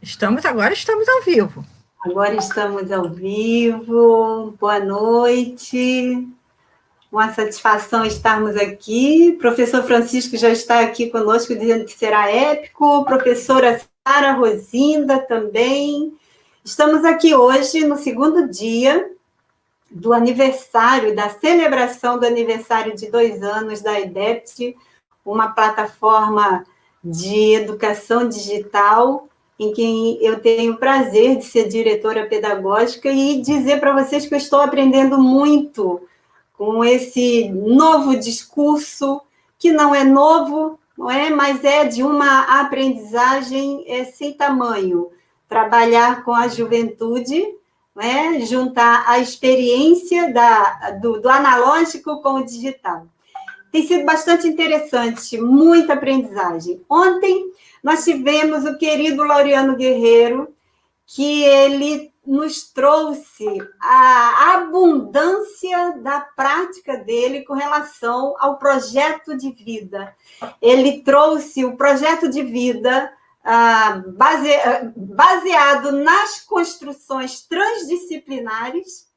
Estamos ao vivo. Agora estamos ao vivo. Boa noite. Uma satisfação estarmos aqui. Professor Francisco já está aqui conosco, dizendo que será épico. Professora Sara Rosinda também. Estamos aqui hoje no segundo dia do aniversário, da celebração do aniversário de 2 anos da EDEPT, uma plataforma de educação digital em que eu tenho o prazer de ser diretora pedagógica e dizer para vocês que eu estou aprendendo muito com esse novo discurso, que não é novo, não é? Mas é de uma aprendizagem sem tamanho. Trabalhar com a juventude, né? Juntar a experiência do analógico com o digital. Tem sido bastante interessante, muita aprendizagem. Ontem nós tivemos o querido Laureano Guerreiro, que ele nos trouxe a abundância da prática dele com relação ao projeto de vida. Ele trouxe o projeto de vida baseado nas construções transdisciplinares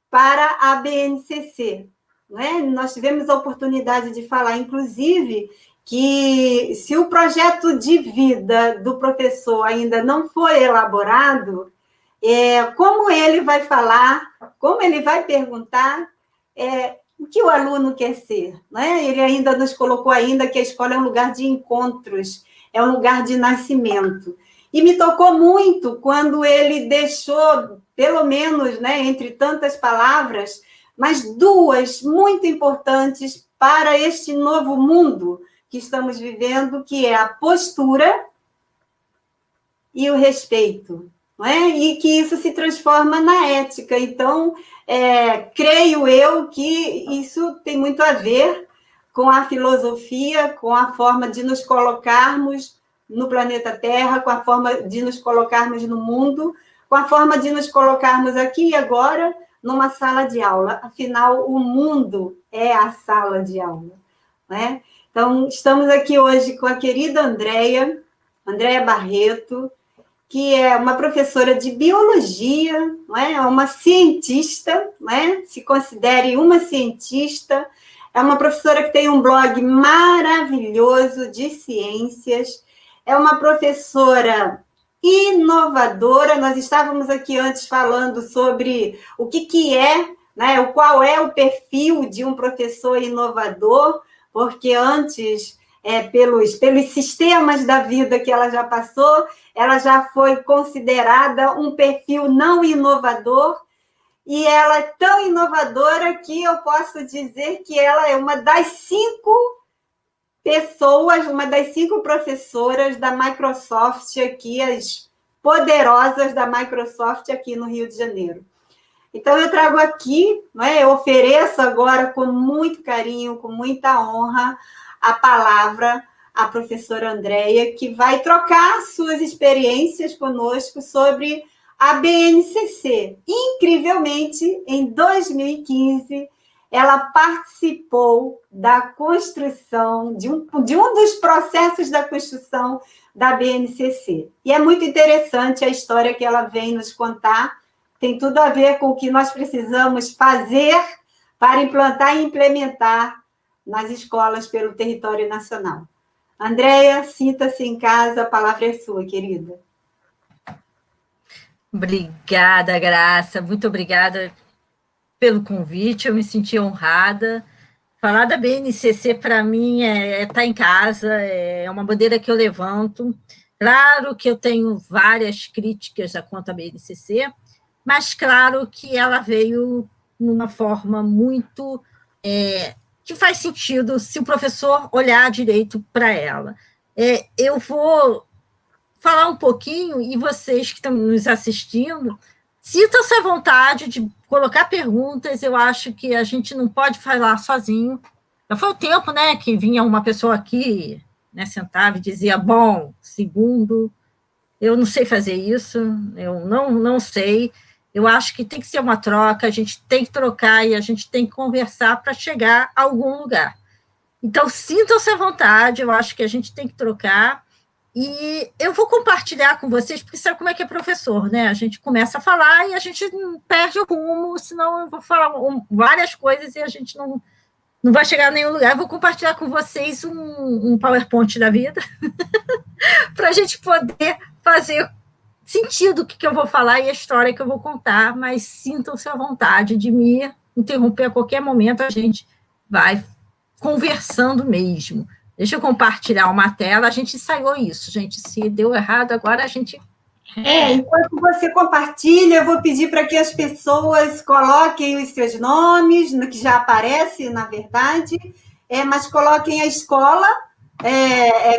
para a BNCC. Né? Nós tivemos a oportunidade de falar, inclusive, que se o projeto de vida do professor ainda não foi elaborado, como ele vai falar, como ele vai perguntar o que o aluno quer ser. Né? Ele ainda nos colocou ainda que a escola é um lugar de encontros, é um lugar de nascimento. E me tocou muito quando ele deixou, pelo menos, né, entre tantas palavras, mas 2 muito importantes para este novo mundo que estamos vivendo, que é a postura e o respeito, não é? E que isso se transforma na ética. Então, creio eu que isso tem muito a ver com a filosofia, com a forma de nos colocarmos no planeta Terra, com a forma de nos colocarmos no mundo, com a forma de nos colocarmos aqui e agora numa sala de aula. Afinal, o mundo é a sala de aula, né? Então, estamos aqui hoje com a querida Andréia Barreto, que é uma professora de biologia, não é? É uma cientista, não é? Se considere uma cientista, é uma professora que tem um blog maravilhoso de ciências, é uma professora inovadora. Nós estávamos aqui antes falando sobre o que é, né? Qual é o perfil de um professor inovador, porque antes, pelos sistemas da vida que ela já passou, ela já foi considerada um perfil não inovador, e ela é tão inovadora que eu posso dizer que ela é uma das 5 pessoas, uma das 5 professoras da Microsoft aqui, as poderosas da Microsoft aqui no Rio de Janeiro. Então, eu trago aqui, né, eu ofereço agora com muito carinho, com muita honra, a palavra à professora Andréia, que vai trocar suas experiências conosco sobre a BNCC. Incrivelmente, em 2015, ela participou da construção, de um dos processos da construção da BNCC. E é muito interessante a história que ela vem nos contar, tem tudo a ver com o que nós precisamos fazer para implantar e implementar nas escolas pelo território nacional. Andréia, sinta-se em casa, a palavra é sua, querida. Obrigada, Graça, muito obrigada pelo convite, eu me senti honrada. Falar da BNCC, para mim, é estar em casa, é uma bandeira que eu levanto. Claro que eu tenho várias críticas quanto à BNCC, mas claro que ela veio numa forma muito que faz sentido se o professor olhar direito para ela. Eu vou falar um pouquinho, e vocês que estão nos assistindo, sintam-se à vontade de colocar perguntas. Eu acho que a gente não pode falar sozinho. Já foi o tempo, né, que vinha uma pessoa aqui, né, sentava e dizia, bom, segundo, eu não sei fazer isso, eu não sei. Eu acho que tem que ser uma troca, a gente tem que trocar e a gente tem que conversar para chegar a algum lugar. Então, sintam-se à vontade, eu acho que a gente tem que trocar. E eu vou compartilhar com vocês, porque sabe como é que é professor, né? A gente começa a falar e a gente perde o rumo, senão eu vou falar várias coisas e a gente não vai chegar a nenhum lugar. Eu vou compartilhar com vocês um PowerPoint da vida, para a gente poder fazer sentido o que eu vou falar e a história que eu vou contar, mas sintam-se à vontade de me interromper a qualquer momento, a gente vai conversando mesmo. Deixa eu compartilhar uma tela, a gente ensaiou isso, gente, se deu errado, agora a gente... Enquanto você compartilha, eu vou pedir para que as pessoas coloquem os seus nomes, no que já aparece, na verdade, mas coloquem a escola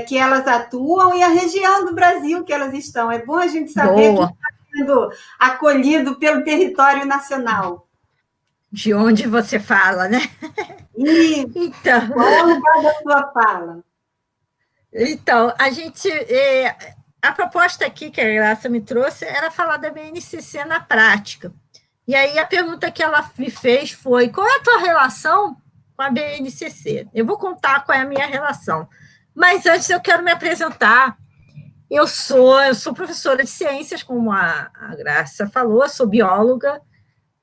que elas atuam e a região do Brasil que elas estão. É bom a gente saber que está sendo acolhido pelo território nacional. De onde você fala, né? Isso. Então, qual é o lugar da sua fala? Então, a proposta aqui que a Graça me trouxe era falar da BNCC na prática. E aí a pergunta que ela me fez foi: qual é a tua relação com a BNCC? Eu vou contar qual é a minha relação. Mas antes eu quero me apresentar. Eu sou professora de ciências, como a Graça falou, sou bióloga,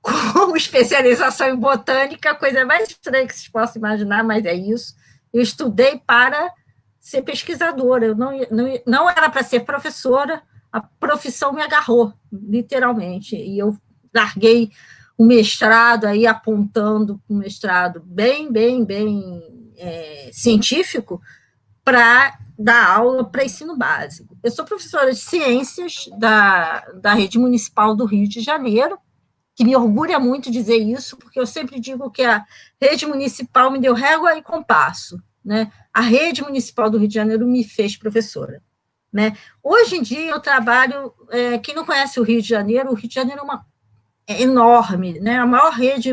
com especialização em botânica, coisa mais estranha que vocês possam imaginar, mas é isso. Eu estudei para ser pesquisadora, eu não era para ser professora, a profissão me agarrou, literalmente, e eu larguei o mestrado, aí apontando um mestrado bem científico, para dar aula para ensino básico. Eu sou professora de ciências da Rede Municipal do Rio de Janeiro, que me orgulha muito dizer isso, porque eu sempre digo que a Rede Municipal me deu régua e compasso, né? A Rede Municipal do Rio de Janeiro me fez professora, né? Hoje em dia eu trabalho, quem não conhece o Rio de Janeiro é enorme, né? A maior rede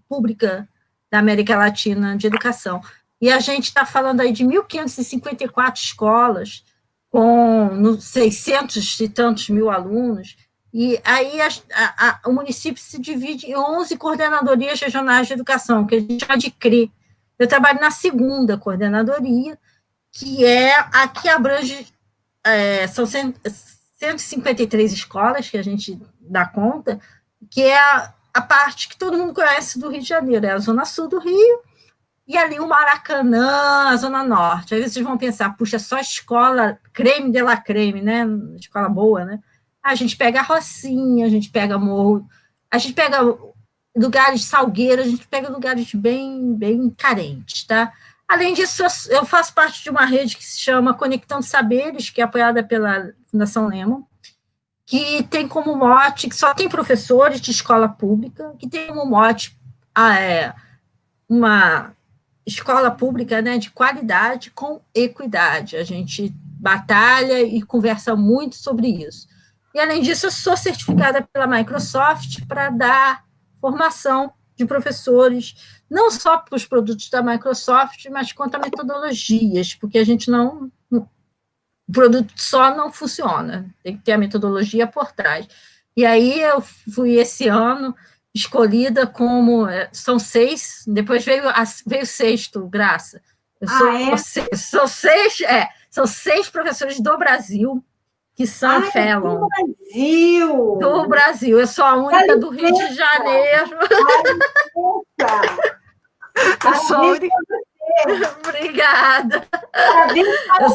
pública da América Latina de educação. E a gente está falando aí de 1.554 escolas, com 600 e tantos mil alunos, e aí o município se divide em 11 coordenadorias regionais de educação, que a gente chama de CRE. Eu trabalho na segunda coordenadoria, que é a que abrange, são 153 escolas que a gente dá conta, que é a parte que todo mundo conhece do Rio de Janeiro, é a zona sul do Rio, e ali o Maracanã, a Zona Norte. Aí vocês vão pensar, puxa, só escola creme de la creme, né? Escola boa, né? A gente pega a Rocinha, a gente pega Morro, a gente pega lugares de Salgueiro, a gente pega lugares bem carentes, tá? Além disso, eu faço parte de uma rede que se chama Conectando Saberes, que é apoiada pela Fundação Lehman, que tem como mote, que só tem professores de escola pública, que tem como mote uma escola pública, né, de qualidade com equidade. A gente batalha e conversa muito sobre isso. E, além disso, eu sou certificada pela Microsoft para dar formação de professores, não só para os produtos da Microsoft, mas quanto a metodologias, porque a gente não... O produto só não funciona, tem que ter a metodologia por trás. E aí eu fui, esse ano, escolhida como... São 6, depois veio o sexto, Graça. São 6 professores do Brasil que são fellow. Do Brasil. Eu sou a única do Rio de Janeiro. Eu sou a única... Obrigada. Parabéns para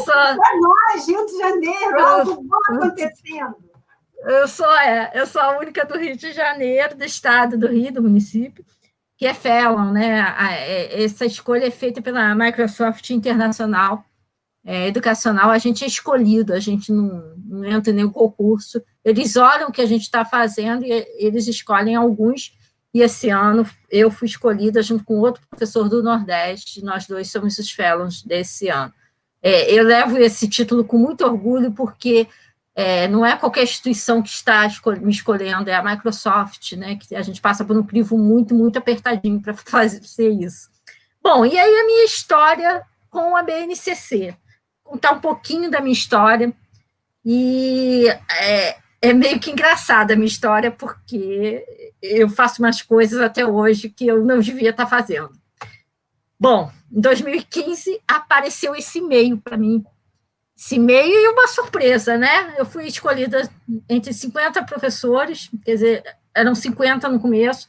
nós, Rio de Janeiro, algo bom acontecendo. Eu sou a única do Rio de Janeiro, do estado do Rio, do município, que é fellow, né? Essa escolha é feita pela Microsoft Internacional Educacional. A gente é escolhido, a gente não entra em nenhum concurso. Eles olham o que a gente está fazendo e eles escolhem alguns. E esse ano eu fui escolhida junto com outro professor do Nordeste, nós dois somos os fellows desse ano. Eu levo esse título com muito orgulho, porque não é qualquer instituição que está me escolhendo, é a Microsoft, né, que a gente passa por um crivo muito apertadinho para fazer isso. Bom, e aí a minha história com a BNCC. Contar um pouquinho da minha história, e é meio que engraçada a minha história, porque eu faço umas coisas até hoje que eu não devia estar fazendo. Bom, em 2015 apareceu esse e-mail para mim. esse meio e uma surpresa, né? Eu fui escolhida entre 50 professores, quer dizer, eram 50 no começo,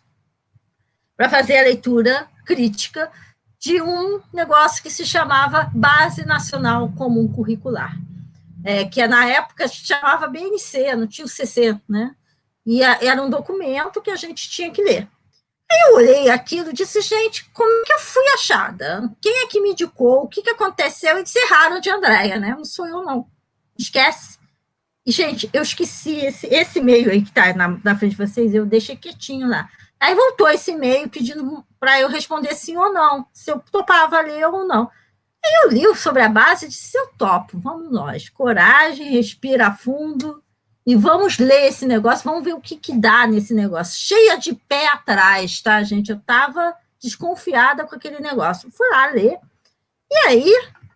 para fazer a leitura crítica de um negócio que se chamava Base Nacional Comum Curricular, que na época se chamava BNC, não tinha o CC, né? E era um documento que a gente tinha que ler. Aí eu olhei aquilo e disse, gente, como que eu fui achada? Quem é que me indicou? O que aconteceu? E disse, Harold Andréia, né? Não sou eu, não. Esquece. E, gente, eu esqueci esse e-mail aí que está na frente de vocês, eu deixei quietinho lá. Aí voltou esse e-mail pedindo para eu responder sim ou não, se eu topava ler ou não. Aí eu li sobre a base e disse, eu topo, vamos nós. Coragem, respira fundo e vamos ler esse negócio, vamos ver o que dá nesse negócio. Cheia de pé atrás, tá, gente? Eu estava desconfiada com aquele negócio. Fui lá ler. E aí,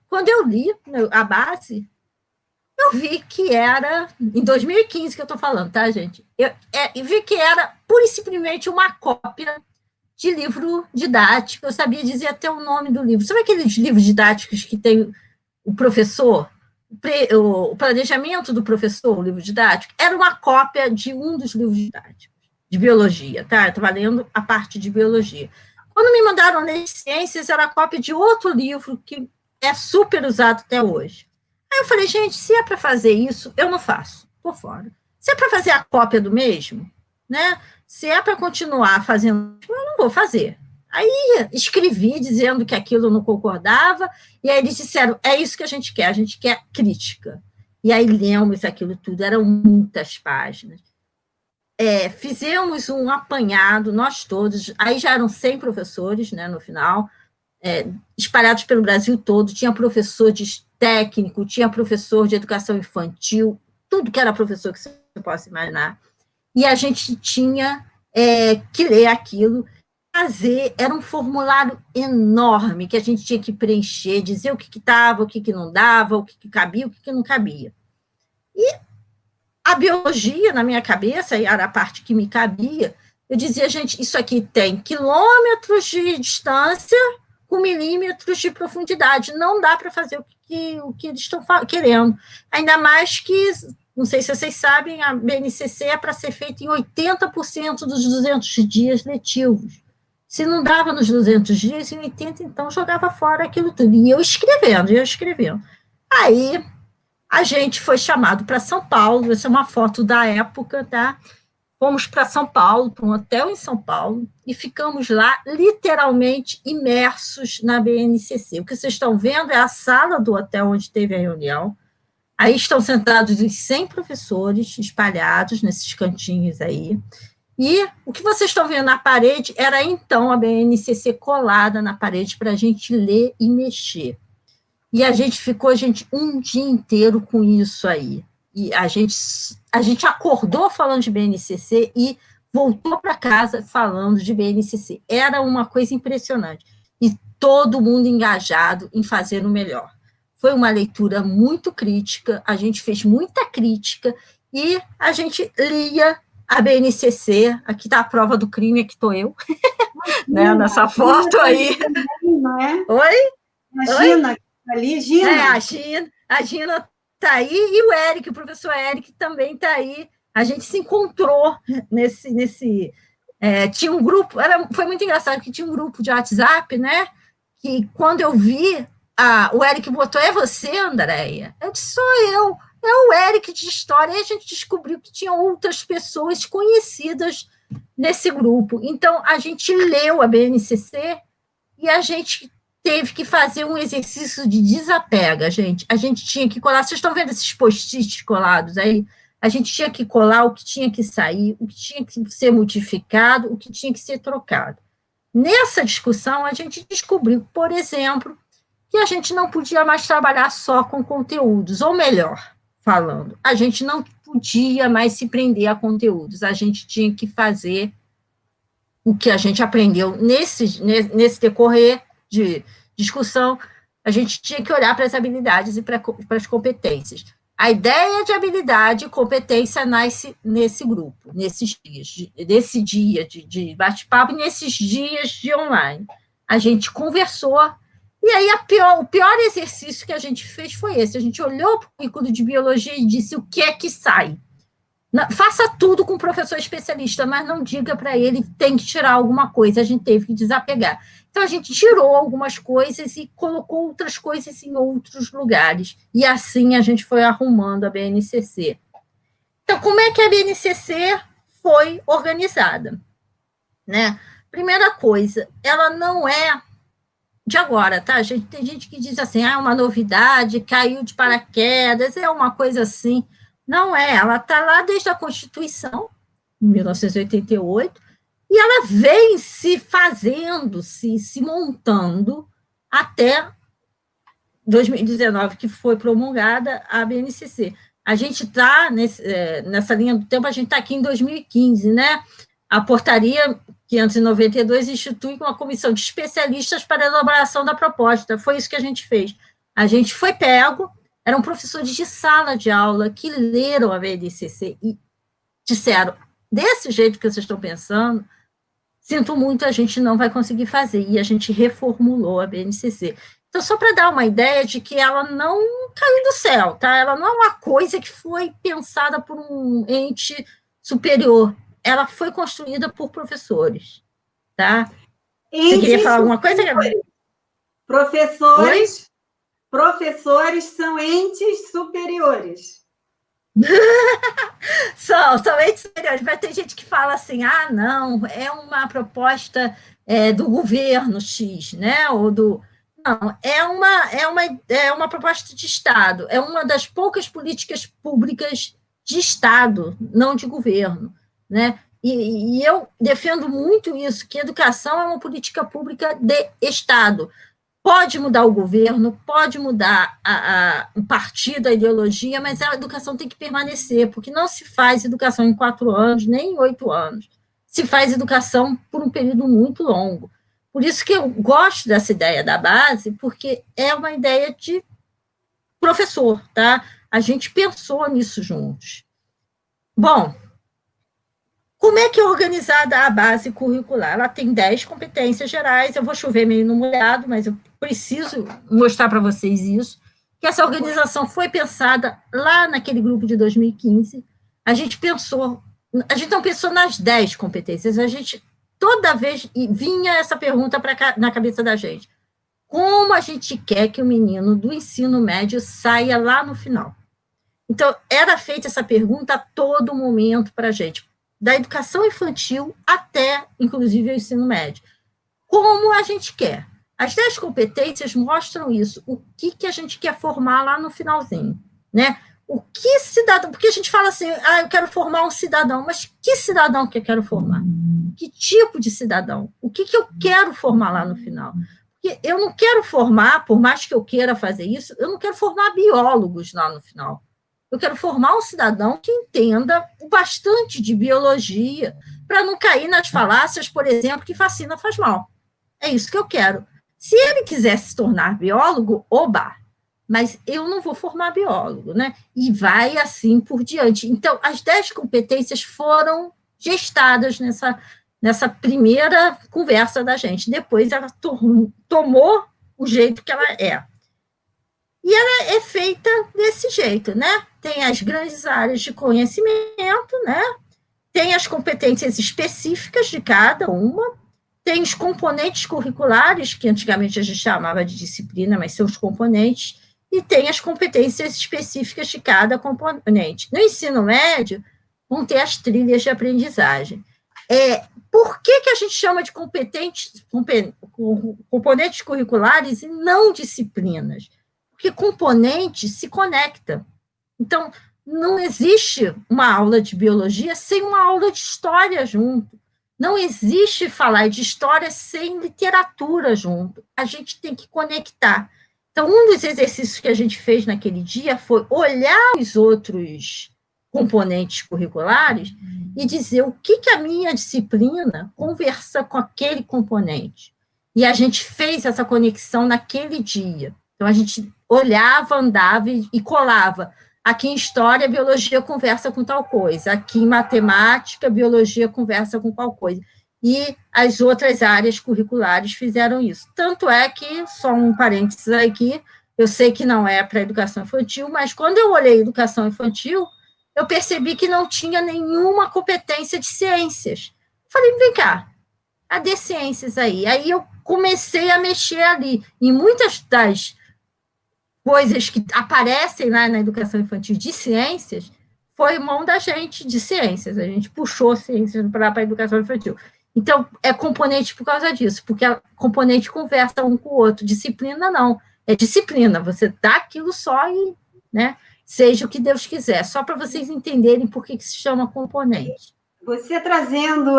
quando eu li a base, eu vi que era, em 2015 que eu estou falando, tá, gente? Eu vi que era pura e simplesmente uma cópia de livro didático. Eu sabia dizer até o nome do livro. Sabe aqueles livros didáticos que tem o professor, o planejamento do professor, o livro didático? Era uma cópia de um dos livros didáticos, de biologia, tá? Eu estava lendo a parte de biologia. Quando me mandaram ler ciências, era a cópia de outro livro que é super usado até hoje. Aí eu falei, gente, se é para fazer isso, eu não faço, tô fora. Se é para fazer a cópia do mesmo, né? Se é para continuar fazendo, eu não vou fazer. Aí escrevi dizendo que aquilo não concordava, e aí eles disseram, é isso que a gente quer crítica. E aí lemos aquilo tudo, eram muitas páginas. Fizemos um apanhado, nós todos, aí já eram 100 professores, né, no final, espalhados pelo Brasil todo, tinha professor de técnico, tinha professor de educação infantil, tudo que era professor que você possa imaginar, e a gente tinha que ler aquilo, fazer, era um formulário enorme, que a gente tinha que preencher, dizer o que estava, o que não dava, o que cabia, o que não cabia. E a biologia, na minha cabeça, era a parte que me cabia, eu dizia, gente, isso aqui tem quilômetros de distância com milímetros de profundidade, não dá para fazer o que eles estão querendo. Ainda mais que, não sei se vocês sabem, a BNCC é para ser feita em 80% dos 200 dias letivos. Se não dava nos 200 dias, em 80, então jogava fora aquilo tudo. E eu escrevendo. Aí a gente foi chamado para São Paulo, essa é uma foto da época, tá? Fomos para São Paulo, para um hotel em São Paulo, e ficamos lá literalmente imersos na BNCC. O que vocês estão vendo é a sala do hotel onde teve a reunião. Aí estão sentados os 100 professores espalhados nesses cantinhos aí. E o que vocês estão vendo na parede era, então, a BNCC colada na parede para a gente ler e mexer. E a gente ficou, um dia inteiro com isso aí. E a gente acordou falando de BNCC e voltou para casa falando de BNCC. Era uma coisa impressionante. E todo mundo engajado em fazer o melhor. Foi uma leitura muito crítica, a gente fez muita crítica e a gente lia a BNCC. Aqui está a prova do crime, aqui estou eu, né, nessa foto aí. Não é? Oi? Imagina, ali, Gina. A Gina está aí, e o Eric, o professor Eric, também está aí. A gente se encontrou nesse tinha um grupo, foi muito engraçado, que tinha um grupo de WhatsApp, né? Que quando eu vi, o Eric botou, é você, Andréia? Eu disse, sou eu. É o Eric de História. E a gente descobriu que tinha outras pessoas conhecidas nesse grupo. Então, a gente leu a BNCC e a gente teve que fazer um exercício de desapega, gente. A gente tinha que colar, vocês estão vendo esses post-its colados aí? A gente tinha que colar o que tinha que sair, o que tinha que ser modificado, o que tinha que ser trocado. Nessa discussão, a gente descobriu, por exemplo, que a gente não podia mais trabalhar só com conteúdos, ou melhor, falando, a gente não podia mais se prender a conteúdos, a gente tinha que fazer o que a gente aprendeu nesse decorrer de discussão, a gente tinha que olhar para as habilidades e para as competências. A ideia de habilidade e competência nasce nesse grupo, nesses dias, nesse dia de bate-papo e nesses dias de online. A gente conversou E aí o pior exercício que a gente fez foi esse. A gente olhou para o currículo de biologia e disse o que é que sai. Faça tudo com o professor especialista, mas não diga para ele que tem que tirar alguma coisa. A gente teve que desapegar. Então, a gente tirou algumas coisas e colocou outras coisas em outros lugares. E assim a gente foi arrumando a BNCC. Então, como é que a BNCC foi organizada? Né? Primeira coisa, ela não é de agora, tá? Tem gente que diz assim, é uma novidade, caiu de paraquedas, é uma coisa assim. Não é, ela está lá desde a Constituição, em 1988, e ela vem se fazendo, se montando até 2019, que foi promulgada a BNCC. A gente está nessa linha do tempo, a gente está aqui em 2015, né? A portaria 592 institui uma comissão de especialistas para a elaboração da proposta. Foi isso que a gente fez. A gente foi pego, eram professores de sala de aula que leram a BNCC e disseram, desse jeito que vocês estão pensando, sinto muito, a gente não vai conseguir fazer. E a gente reformulou a BNCC. Então, só para dar uma ideia de que ela não caiu do céu, tá? Ela não é uma coisa que foi pensada por um ente superior. Ela foi construída por professores, tá? Você queria falar alguma coisa, Gabriela? Professores são entes superiores. São entes superiores, mas tem gente que fala assim, não, é uma proposta do governo X, né? Ou do... Não, é uma proposta de Estado, é uma das poucas políticas públicas de Estado, não de governo, né? E eu defendo muito isso, que educação é uma política pública de Estado. Pode mudar o governo, pode mudar o partido, a ideologia, mas a educação tem que permanecer, porque não se faz educação em 4 anos, nem em 8 anos. Se faz educação por um período muito longo. Por isso que eu gosto dessa ideia da base, porque é uma ideia de professor, tá? A gente pensou nisso juntos. Bom, como é que é organizada a base curricular? Ela tem 10 competências gerais, eu vou chover meio no molhado, mas eu preciso mostrar para vocês isso, que essa organização foi pensada lá naquele grupo de 2015, a gente não pensou nas 10 competências, a gente toda vez vinha essa pergunta na cabeça da gente, como a gente quer que o menino do ensino médio saia lá no final? Então, era feita essa pergunta a todo momento para a gente, da educação infantil até, inclusive, o ensino médio. Como a gente quer? As 10 competências mostram isso, o que a gente quer formar lá no finalzinho, né? O que cidadão, porque a gente fala assim, eu quero formar um cidadão, mas que cidadão que eu quero formar? Que tipo de cidadão? O que eu quero formar lá no final? Porque eu não quero formar, por mais que eu queira fazer isso, eu não quero formar biólogos lá no final. Eu quero formar um cidadão que entenda bastante de biologia, para não cair nas falácias, por exemplo, que vacina faz mal. É isso que eu quero. Se ele quiser se tornar biólogo, oba! Mas eu não vou formar biólogo, né? E vai assim por diante. Então, as 10 competências foram gestadas nessa primeira conversa da gente. Depois ela tomou o jeito que ela é. E ela é feita desse jeito, né? Tem as grandes áreas de conhecimento, né? Tem as competências específicas de cada uma, tem os componentes curriculares, que antigamente a gente chamava de disciplina, mas são os componentes, e tem as competências específicas de cada componente. No ensino médio, vão ter as trilhas de aprendizagem. Por que a gente chama de componentes curriculares e não disciplinas? Porque componente se conecta. Então, não existe uma aula de biologia sem uma aula de história junto. Não existe falar de história sem literatura junto. A gente tem que conectar. Então, um dos exercícios que a gente fez naquele dia foi olhar os outros componentes curriculares e dizer o que a minha disciplina conversa com aquele componente. E a gente fez essa conexão naquele dia. Então, a gente olhava, andava e colava. Aqui em história, biologia conversa com tal coisa. Aqui em matemática, biologia conversa com qual coisa. e as outras áreas curriculares fizeram isso. Tanto é que, só um parênteses aqui, eu sei que não é para a educação infantil, mas quando eu olhei educação infantil, eu percebi que não tinha nenhuma competência de ciências. Falei, vem cá, cadê ciências aí? Aí eu comecei a mexer ali. E muitas das coisas que aparecem lá na educação infantil de ciências foi mão da gente de ciências. A gente puxou ciências para a educação infantil. Então, é componente por causa disso, porque a componente conversa um com o outro. Disciplina, não. É disciplina. Você dá aquilo só e, né, seja o que Deus quiser. Só para vocês entenderem por que se chama componente. Você trazendo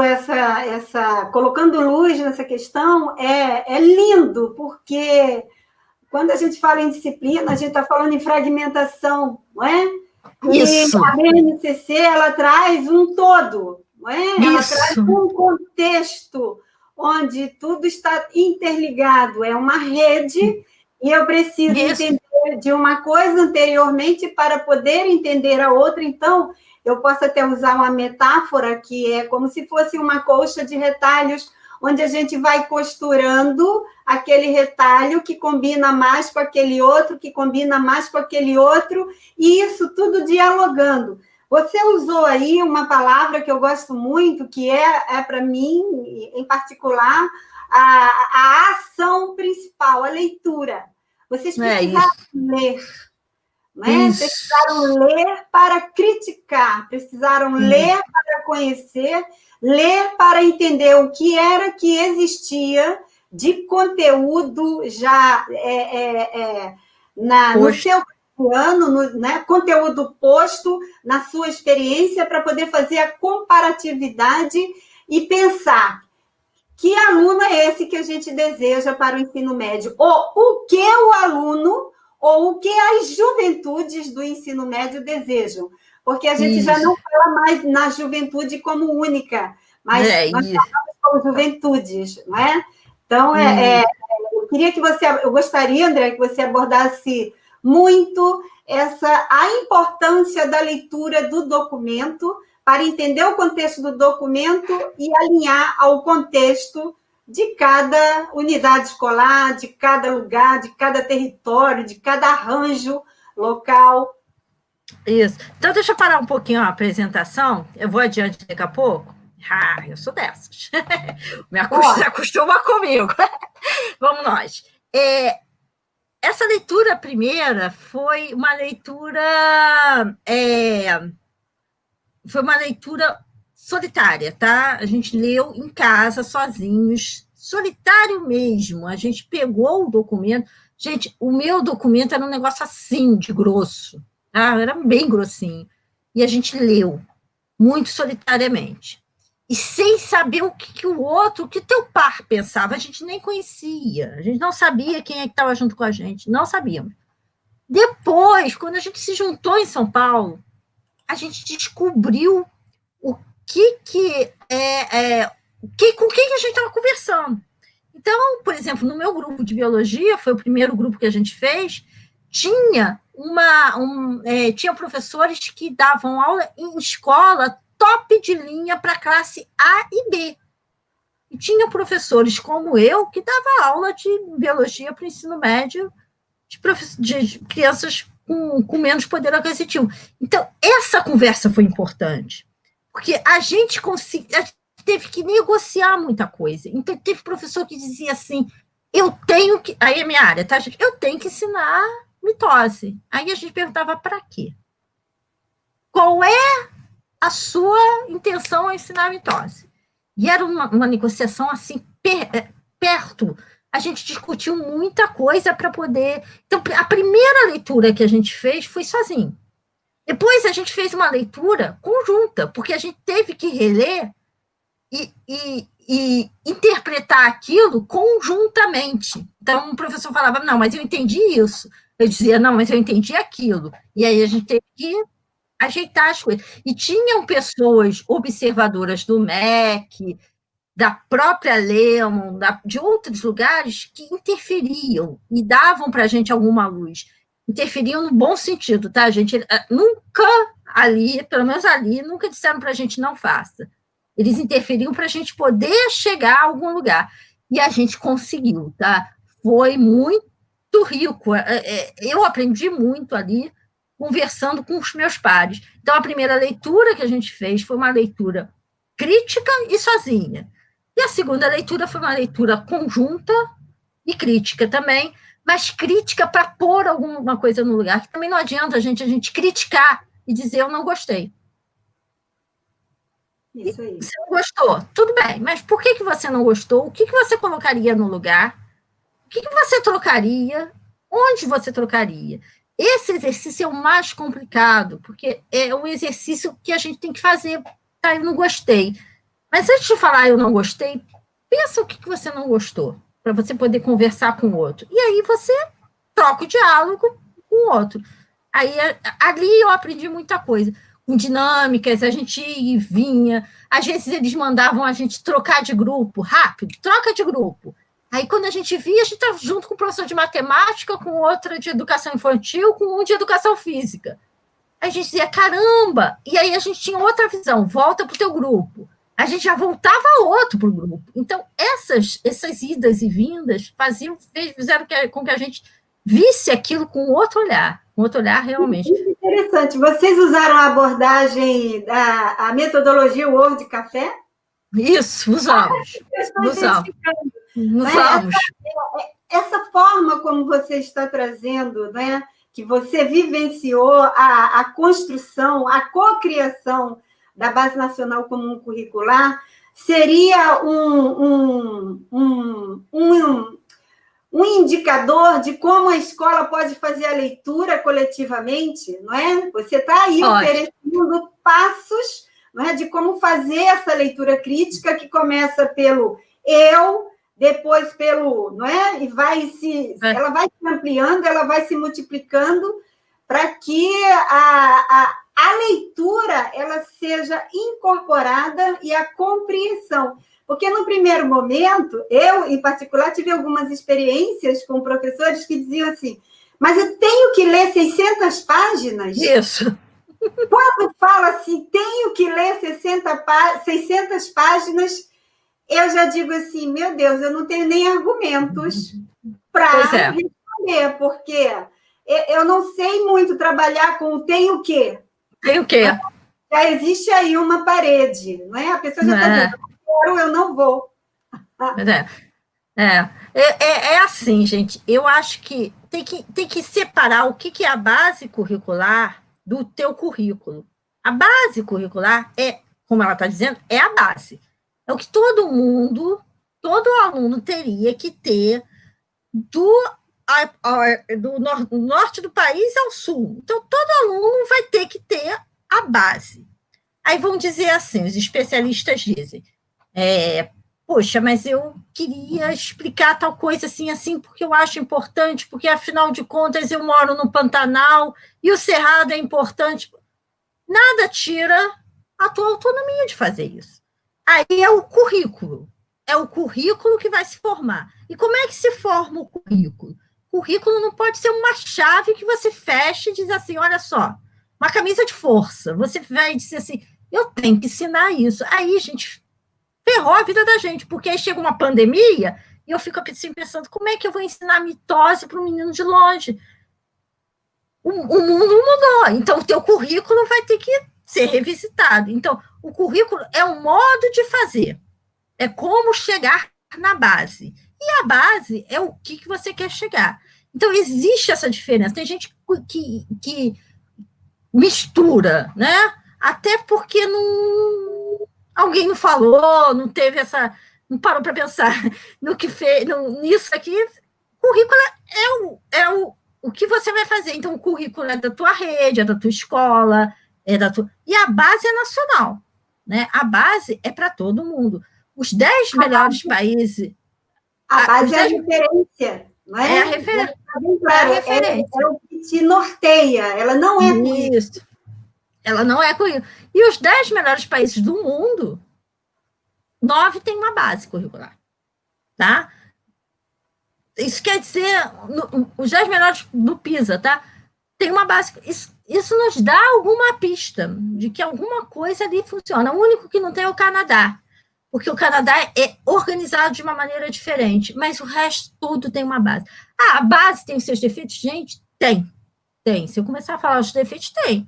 colocando luz nessa questão é lindo, porque quando a gente fala em disciplina, a gente está falando em fragmentação, não é? Isso. E a BNCC, ela traz um todo, não é? Ela traz um contexto onde tudo está interligado, é uma rede, e eu preciso entender de uma coisa anteriormente para poder entender a outra. Então, eu posso até usar uma metáfora que é como se fosse uma colcha de retalhos, onde a gente vai costurando aquele retalho que combina mais com aquele outro, que combina mais com aquele outro, e isso tudo dialogando. Você usou aí uma palavra que eu gosto muito, que é para mim, em particular, a ação principal, a leitura. Vocês precisaram ler, né? Precisaram ler para criticar, precisaram ler para conhecer, ler para entender o que era que existia de conteúdo já no seu ano, né? Conteúdo posto na sua experiência, para poder fazer a comparatividade e pensar que aluno é esse que a gente deseja para o ensino médio, ou o que o aluno ou o que as juventudes do ensino médio desejam. Porque a gente já não fala mais na juventude como única, mas nós falamos como juventudes, não é? Então, eu gostaria, André, que você abordasse muito a importância da leitura do documento para entender o contexto do documento e alinhar ao contexto de cada unidade escolar, de cada lugar, de cada território, de cada arranjo local. Isso. Então, deixa eu parar um pouquinho a apresentação. Eu vou adiante daqui a pouco. Eu sou dessas. Me acostuma comigo. Vamos nós. Essa leitura primeira foi uma leitura solitária, tá? A gente leu em casa, sozinhos, solitário mesmo. A gente pegou o documento. Gente, o meu documento era um negócio assim, de grosso. Tá? Era bem grossinho. E a gente leu, muito solitariamente. E sem saber o que o outro, o que teu par pensava. A gente nem conhecia. A gente não sabia quem é que estava junto com a gente. Não sabíamos. Depois, quando a gente se juntou em São Paulo, a gente descobriu com quem a gente estava conversando. Então, por exemplo, no meu grupo de biologia, foi o primeiro grupo que a gente fez, tinha professores que davam aula em escola top de linha para classe A e B. E tinha professores como eu que dava aula de biologia para o ensino médio de crianças com menos poder aquisitivo. Então, essa conversa foi importante, porque a gente teve que negociar muita coisa. Então, teve professor que dizia assim, aí é minha área, tá, gente? Eu tenho que ensinar mitose. Aí a gente perguntava para quê? Qual é a sua intenção ao ensinar mitose? E era uma negociação assim, perto. A gente discutiu muita coisa para poder... Então, a primeira leitura que a gente fez foi sozinho. Depois a gente fez uma leitura conjunta, porque a gente teve que reler e interpretar aquilo conjuntamente. Então, o professor falava, não, mas eu entendi isso. Eu dizia, não, mas eu entendi aquilo. E aí a gente teve que ajeitar as coisas. E tinham pessoas observadoras do MEC, da própria Lemon, de outros lugares, que interferiam e davam para a gente alguma luz. Interferiam no bom sentido, tá, gente? Nunca ali, pelo menos ali, nunca disseram para a gente não faça. eles interferiam para a gente poder chegar a algum lugar. E a gente conseguiu, tá? Foi muito rico. Eu aprendi muito ali, conversando com os meus pares. Então, a primeira leitura que a gente fez foi uma leitura crítica e sozinha. E a segunda leitura foi uma leitura conjunta e crítica também, mas crítica para pôr alguma coisa no lugar, que também não adianta a gente criticar e dizer eu não gostei. Isso aí. Você não gostou, tudo bem, mas por que você não gostou? O que você colocaria no lugar? O que você trocaria? Onde você trocaria? Esse exercício é o mais complicado, porque é um exercício que a gente tem que fazer. Tá, eu não gostei. Mas antes de falar eu não gostei, pensa o que você não gostou, para você poder conversar com o outro. E aí você troca o diálogo com o outro. Aí, ali eu aprendi muita coisa. Com dinâmicas, a gente ia e vinha. Às vezes eles mandavam a gente trocar de grupo, rápido, troca de grupo. Aí, quando a gente via, a gente estava junto com o professor de matemática, com outra de educação infantil, com um de educação física. Aí a gente dizia, caramba! E aí a gente tinha outra visão, volta para o teu grupo. A gente já voltava outro para o grupo. Então, essas idas e vindas fizeram com que a gente visse aquilo com outro olhar realmente. Muito interessante. Vocês usaram a abordagem a metodologia Word Café? Isso, usamos. Usamos. Essa forma como você está trazendo, né, que você vivenciou a construção, a cocriação da Base Nacional Comum Curricular, seria um indicador de como a escola pode fazer a leitura coletivamente, não é? Você está aí oferecendo passos, não é, de como fazer essa leitura crítica, que começa pelo eu, depois pelo, não é? E ela vai se ampliando, ela vai se multiplicando para que a leitura ela seja incorporada e a compreensão. Porque, no primeiro momento, eu, em particular, tive algumas experiências com professores que diziam assim, mas eu tenho que ler 600 páginas? Isso. Quando fala assim, tenho que ler 600 páginas, eu já digo assim, meu Deus, eu não tenho nem argumentos para responder, porque eu não sei muito trabalhar com o tenho que. Tem o quê? Já existe aí uma parede, não é? A pessoa já está dizendo, eu não vou. É assim, gente. Eu acho que tem que separar o que é a base curricular do teu currículo. A base curricular como ela está dizendo, é a base. É o que todo aluno teria que ter do norte do país ao sul. Então, todo aluno vai ter que ter a base. Aí vão dizer assim, os especialistas dizem, poxa, mas eu queria explicar tal coisa assim, porque eu acho importante, porque, afinal de contas, eu moro no Pantanal e o Cerrado é importante. Nada tira a tua autonomia de fazer isso. Aí é o currículo que vai se formar. E como é que se forma o currículo? O currículo não pode ser uma chave que você fecha e diz assim, olha só, uma camisa de força. Você vai dizer assim, eu tenho que ensinar isso. Aí, gente, ferrou a vida da gente, porque aí chega uma pandemia e eu fico assim pensando, como é que eu vou ensinar mitose para um menino de longe? O mundo mudou, então o teu currículo vai ter que ser revisitado. Então, o currículo é um modo de fazer, é como chegar na base. E a base é o que você quer chegar. Então, existe essa diferença. Tem gente que mistura, né? Até porque alguém não falou, não teve não parou para pensar no que fez, nisso aqui. O currículo é o que você vai fazer. Então, o currículo é da tua rede, é da tua escola, e a base é nacional, né? A base é para todo mundo. Os 10 melhores países... A base é a referência, não é? É a referência. É o que te norteia, ela não é currículo. Isso. Ela não é currículo. E os 10 melhores países do mundo, 9 têm uma base curricular, tá? Isso quer dizer, os 10 melhores do PISA, tá? Tem uma base. isso nos dá alguma pista de que alguma coisa ali funciona. O único que não tem é o Canadá, porque o Canadá é organizado de uma maneira diferente, mas o resto tudo tem uma base. Ah, a base tem os seus defeitos? Gente, tem. Se eu começar a falar os defeitos, tem.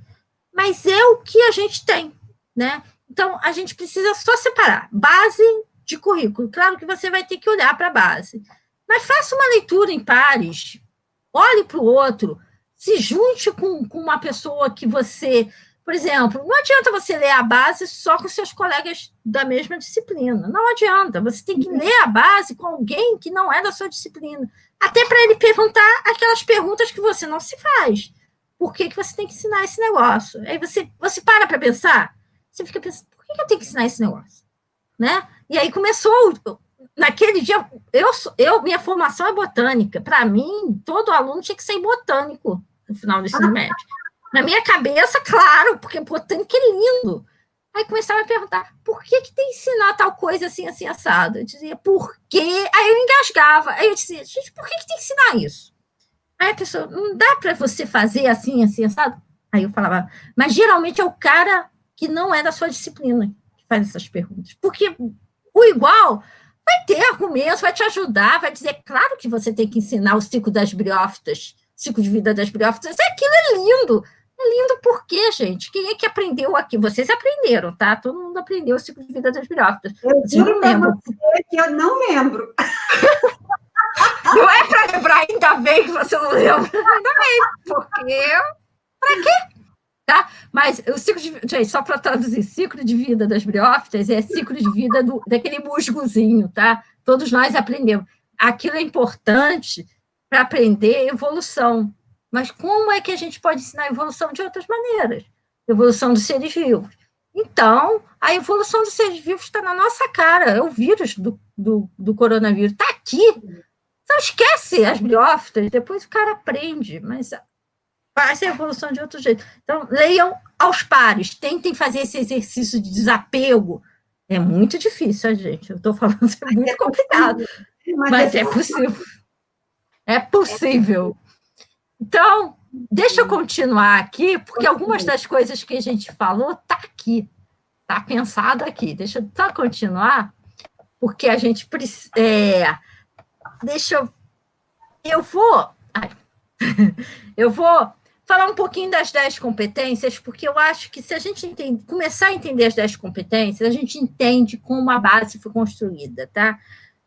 Mas é o que a gente tem, né? Então, a gente precisa só separar base de currículo. Claro que você vai ter que olhar para a base, mas faça uma leitura em pares, olhe para o outro, se junte com uma pessoa que você... Por exemplo, não adianta você ler a base só com seus colegas da mesma disciplina. Não adianta. Você tem que ler a base com alguém que não é da sua disciplina. Até para ele perguntar aquelas perguntas que você não se faz. Por que você tem que ensinar esse negócio? Aí você para pensar, você fica pensando, por que eu tenho que ensinar esse negócio? Né? E aí começou, naquele dia, minha formação é botânica. Para mim, todo aluno tinha que ser botânico no final do ensino médio. Na minha cabeça, claro, porque botânica é lindo. Aí começava a perguntar, por que tem que ensinar tal coisa assim, assim, assado? Eu dizia, por quê? Aí eu engasgava. Aí eu dizia, gente, por que tem que ensinar isso? Aí a pessoa, não dá para você fazer assim, assim, assado? Aí eu falava, mas geralmente é o cara que não é da sua disciplina que faz essas perguntas. Porque o igual vai ter argumentos, vai te ajudar, vai dizer, claro que você tem que ensinar o ciclo das briófitas, ciclo de vida das briófitas. Aquilo é lindo. É lindo por quê, gente? Quem é que aprendeu aqui? Vocês aprenderam, tá? Todo mundo aprendeu o ciclo de vida das briófitas. Eu juro para você que eu não lembro. Não é para lembrar, ainda bem que você não lembra. Ainda bem, porque... Para quê? Tá? Mas o ciclo de... Gente, só para traduzir, ciclo de vida das briófitas é ciclo de vida daquele musgozinho, tá? Todos nós aprendemos. Aquilo é importante para aprender evolução. Mas como é que a gente pode ensinar a evolução de outras maneiras? Evolução dos seres vivos. Então, a evolução dos seres vivos está na nossa cara. É o vírus do coronavírus. Está aqui. Não esquece as briófitas, depois o cara aprende, mas faz a evolução de outro jeito. Então, leiam aos pares, tentem fazer esse exercício de desapego. É muito difícil, gente. Eu estou falando, é muito complicado, mas é possível. É possível. Então, deixa eu continuar aqui, porque algumas das coisas que a gente falou tá aqui, tá pensado aqui. Deixa eu só continuar, porque a gente precisa... Eu vou falar um pouquinho das 10 competências, porque eu acho que se a gente começar a entender as 10 competências, a gente entende como a base foi construída, tá?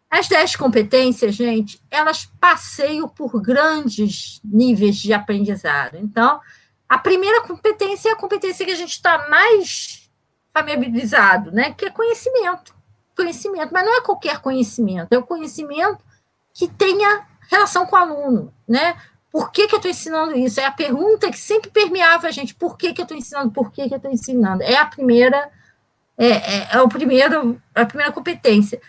As 10 competências, gente, elas passeiam por grandes níveis de aprendizado. Então, a primeira competência é a competência que a gente está mais familiarizado, né? Que é conhecimento. Conhecimento, mas não é qualquer conhecimento, é o conhecimento que tenha relação com o aluno, né? Por que eu estou ensinando isso? É a pergunta que sempre permeava a gente. Por que eu estou ensinando? Por que eu estou ensinando? É a primeira competência.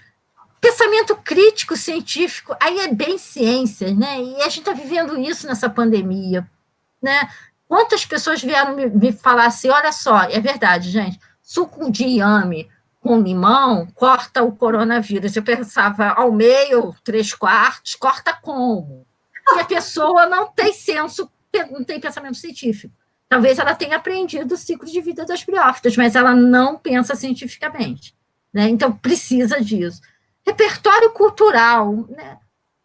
Pensamento crítico, científico, aí é bem ciência, né? E a gente está vivendo isso nessa pandemia, né? Quantas pessoas vieram me falar assim, olha só, é verdade, gente, suco de inhame com limão corta o coronavírus. Eu pensava, ao meio, 3/4, corta como? Porque a pessoa não tem senso, não tem pensamento científico. Talvez ela tenha aprendido o ciclo de vida das briófitas, mas ela não pensa cientificamente, né? Então, precisa disso. Repertório cultural, né?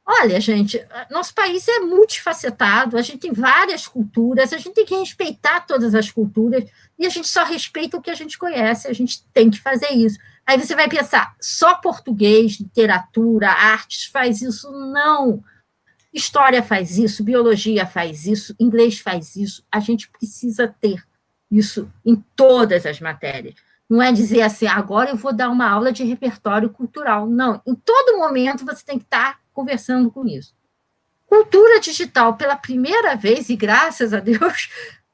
Olha, gente, nosso país é multifacetado, a gente tem várias culturas, a gente tem que respeitar todas as culturas, e a gente só respeita o que a gente conhece, a gente tem que fazer isso. Aí você vai pensar, só português, literatura, artes faz isso? Não. História faz isso, biologia faz isso, inglês faz isso, a gente precisa ter isso em todas as matérias. Não é dizer assim, agora eu vou dar uma aula de repertório cultural. Não, em todo momento você tem que estar conversando com isso. Cultura digital, pela primeira vez, e graças a Deus,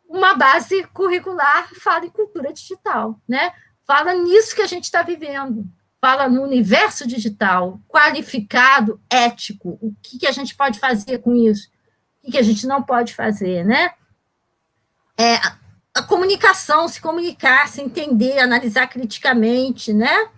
uma base curricular fala em cultura digital, né? Fala nisso que a gente está vivendo, fala no universo digital, qualificado, ético, o que a gente pode fazer com isso, o que a gente não pode fazer, né? A comunicação, se comunicar, se entender, analisar criticamente, né?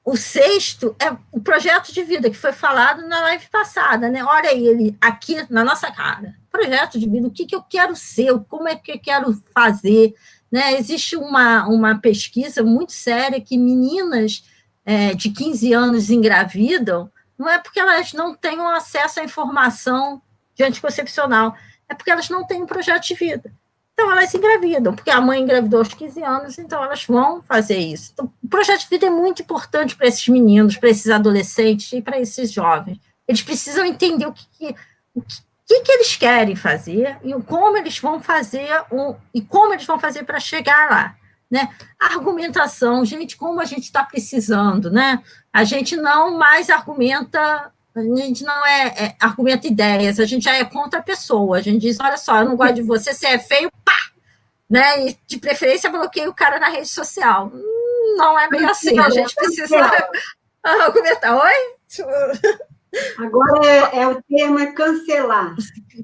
o sexto é o projeto de vida, que foi falado na live passada, né? Olha ele aqui na nossa cara. Projeto de vida, o que eu quero ser, como é que eu quero fazer, né? Existe uma pesquisa muito séria que meninas de 15 anos engravidam, não é porque elas não tenham acesso à informação de anticoncepcional, é porque elas não têm um projeto de vida. Então, elas se engravidam, porque a mãe engravidou aos 15 anos, então elas vão fazer isso. Então, o projeto de vida é muito importante para esses meninos, para esses adolescentes e para esses jovens. Eles precisam entender o que eles querem fazer e como eles vão fazer para chegar lá. Né? A argumentação, gente, como a gente está precisando, né? A gente não mais argumenta. A gente não argumenta ideias, a gente já é contra a pessoa. A gente diz, olha só, eu não gosto de você, você é feio, pá! Né? E, de preferência, bloqueia o cara na rede social. Não é bem assim, a gente precisa argumentar. Oi? Agora o termo é cancelar.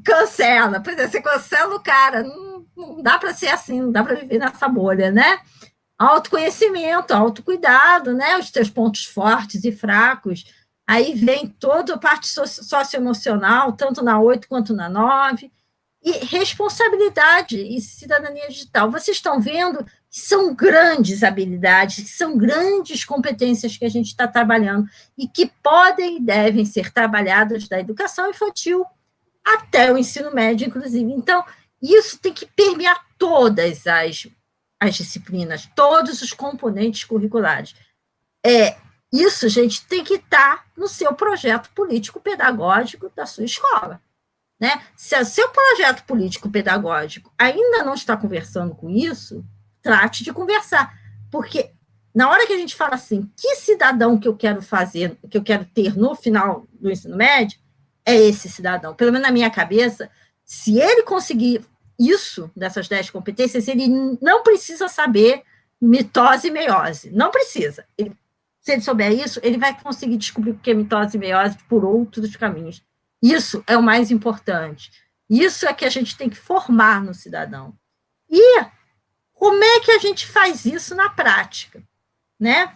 Cancela, pois é, você cancela o cara. Não dá para ser assim, não dá para viver nessa bolha, né? Autoconhecimento, autocuidado, né? Os teus pontos fortes e fracos. Aí vem toda a parte socioemocional, tanto na 8 quanto na 9, e responsabilidade e cidadania digital. Vocês estão vendo que são grandes habilidades, que são grandes competências que a gente está trabalhando e que podem e devem ser trabalhadas da educação infantil até o ensino médio, inclusive. Então, isso tem que permear todas as disciplinas, todos os componentes curriculares. Isso, gente, tem que estar no seu projeto político-pedagógico da sua escola. Né? Se o seu projeto político-pedagógico ainda não está conversando com isso, trate de conversar. Porque na hora que a gente fala assim, que cidadão que eu quero fazer, que eu quero ter no final do ensino médio, é esse cidadão. Pelo menos na minha cabeça, se ele conseguir isso, dessas 10 competências, ele não precisa saber mitose e meiose. Não precisa. Se ele souber isso, ele vai conseguir descobrir o que é mitose e meiose por outros caminhos. Isso é o mais importante. Isso é que a gente tem que formar no cidadão. E como é que a gente faz isso na prática? Né?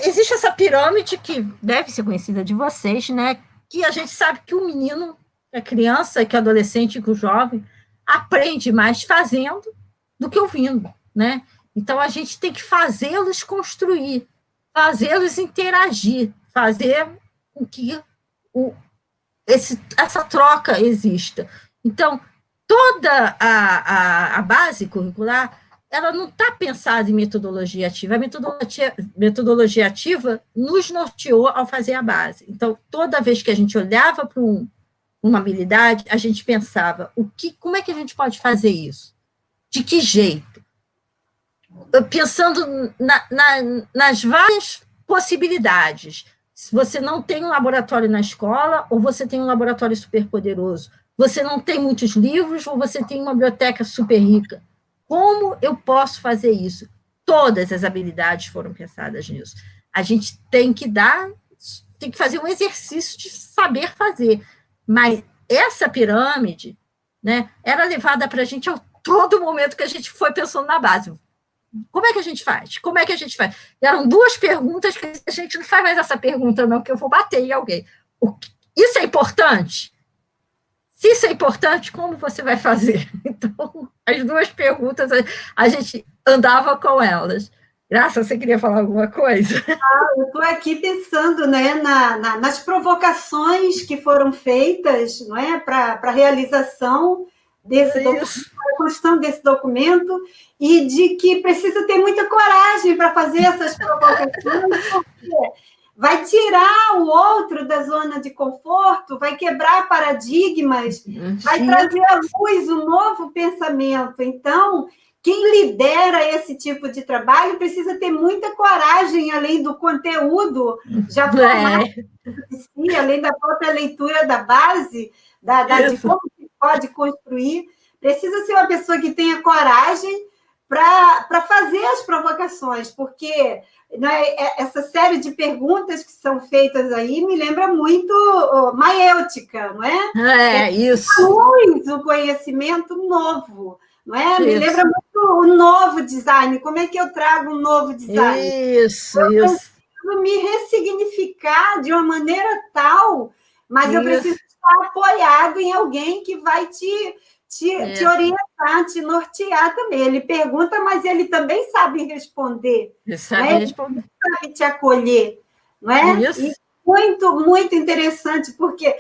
Existe essa pirâmide que deve ser conhecida de vocês, né? Que a gente sabe que o menino, a criança, que o adolescente, que o jovem, aprende mais fazendo do que ouvindo. Né? Então, a gente tem que fazê-los construir, fazê-los interagir, fazer com que essa troca exista. Então, toda a base curricular, ela não está pensada em metodologia ativa. A metodologia ativa nos norteou ao fazer a base. Então, toda vez que a gente olhava para uma habilidade, a gente pensava, como é que a gente pode fazer isso? De que jeito? Pensando nas várias possibilidades. Se você não tem um laboratório na escola, ou você tem um laboratório super poderoso, você não tem muitos livros, ou você tem uma biblioteca super rica. Como eu posso fazer isso? Todas as habilidades foram pensadas nisso. A gente tem que fazer um exercício de saber fazer. Mas essa pirâmide, né, era levada para a gente a todo momento que a gente foi pensando na base. Como é que a gente faz? Como é que a gente faz? Eram 2 perguntas que a gente não faz mais essa pergunta, não, que eu vou bater em alguém. Isso é importante? Se isso é importante, como você vai fazer? Então, as 2 perguntas, a gente andava com elas. Graça, você queria falar alguma coisa? Eu estou aqui pensando, né, nas provocações que foram feitas, não é, para a realização desse documento, para a construção desse documento, e de que precisa ter muita coragem para fazer essas provocações, porque vai tirar o outro da zona de conforto, vai quebrar paradigmas, vai trazer à luz um novo pensamento. Então, quem lidera esse tipo de trabalho precisa ter muita coragem, além do conteúdo já formado de si, além da própria leitura da base, de como se pode construir. Precisa ser uma pessoa que tenha coragem para fazer as provocações, porque, né, essa série de perguntas que são feitas aí me lembra muito maêutica, não é? Isso. Luz, o conhecimento novo. Não é? Me lembra muito o novo design. Como é que eu trago um novo design? Isso. Preciso preciso me ressignificar de uma maneira tal, mas eu preciso estar apoiado em alguém que vai te orientar, te nortear também. Ele pergunta, mas ele também sabe responder. Ele sabe responder. Ele sabe te acolher, não é? Isso. E muito, muito interessante, porque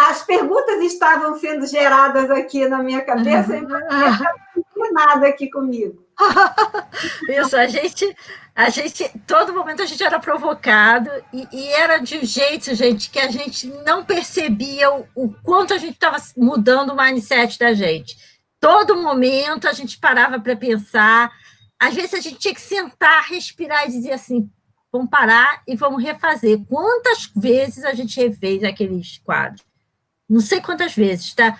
as perguntas estavam sendo geradas aqui na minha cabeça e você estava inclinada aqui comigo. Isso, a gente, todo momento a gente era provocado e era de um jeito, gente, que a gente não percebia o quanto a gente estava mudando o mindset da gente. Todo momento a gente parava para pensar, às vezes a gente tinha que sentar, respirar e dizer assim, vamos parar e vamos refazer. Quantas vezes a gente refez aqueles quadros? Não sei quantas vezes, tá?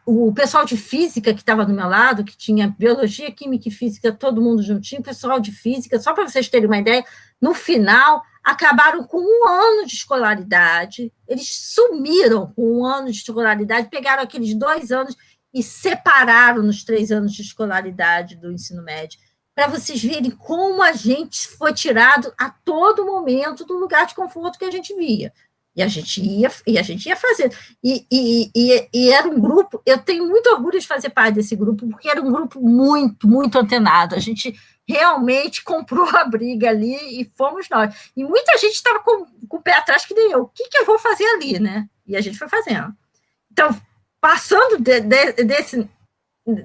O pessoal de física que estava do meu lado, que tinha biologia, química e física, todo mundo juntinho, o pessoal de física, só para vocês terem uma ideia, no final, acabaram com 1 ano de escolaridade, eles sumiram com 1 ano de escolaridade, pegaram aqueles 2 anos e separaram nos 3 anos de escolaridade do ensino médio, para vocês verem como a gente foi tirado a todo momento do lugar de conforto que a gente via. E a gente ia fazer. E era um grupo, eu tenho muito orgulho de fazer parte desse grupo, porque era um grupo muito, muito antenado. A gente realmente comprou a briga ali e fomos nós. E muita gente estava com o pé atrás, que nem eu. O que eu vou fazer ali, né? E a gente foi fazendo. Então, passando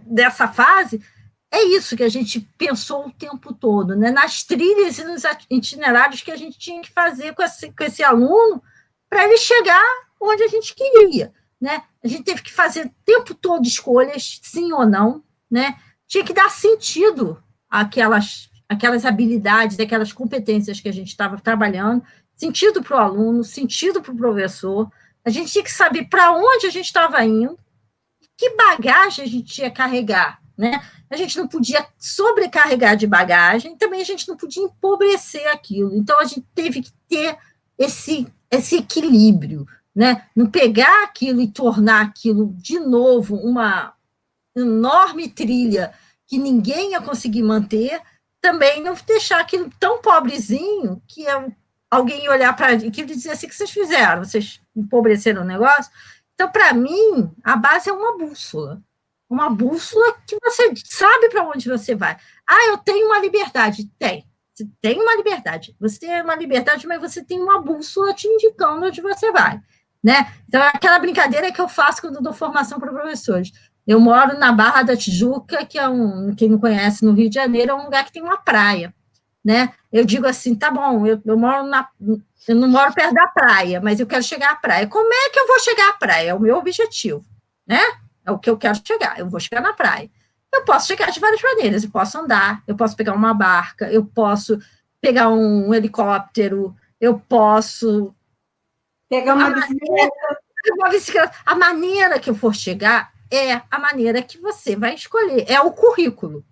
dessa fase, é isso que a gente pensou o tempo todo, né? Nas trilhas e nos itinerários que a gente tinha que fazer com esse aluno, para ele chegar onde a gente queria, né? A gente teve que fazer o tempo todo escolhas, sim ou não, né? Tinha que dar sentido àquelas habilidades, aquelas competências que a gente estava trabalhando, sentido para o aluno, sentido para o professor. A gente tinha que saber para onde a gente estava indo, que bagagem a gente ia carregar, né? A gente não podia sobrecarregar de bagagem, também a gente não podia empobrecer aquilo. Então, a gente teve que ter esse equilíbrio, né? Não pegar aquilo e tornar aquilo de novo uma enorme trilha que ninguém ia conseguir manter, também não deixar aquilo tão pobrezinho que alguém ia olhar para aquilo e dizer assim, o que vocês fizeram? Vocês empobreceram o negócio? Então, para mim, a base é uma bússola que você sabe para onde você vai. Ah, eu tenho uma liberdade. Você tem uma liberdade. Você tem uma liberdade, mas você tem uma bússola te indicando onde você vai, né? Então, é aquela brincadeira que eu faço quando eu dou formação para professores. Eu moro na Barra da Tijuca, que é quem não conhece, no Rio de Janeiro, é um lugar que tem uma praia, né? Eu digo assim, tá bom, eu não moro perto da praia, mas eu quero chegar à praia. Como é que eu vou chegar à praia? É o meu objetivo, né? É o que eu quero chegar. Eu vou chegar na praia. Eu posso chegar de várias maneiras. Eu posso andar, eu posso pegar uma barca, eu posso pegar um helicóptero, eu posso pegar uma bicicleta. A maneira que eu for chegar é a maneira que você vai escolher. É o currículo.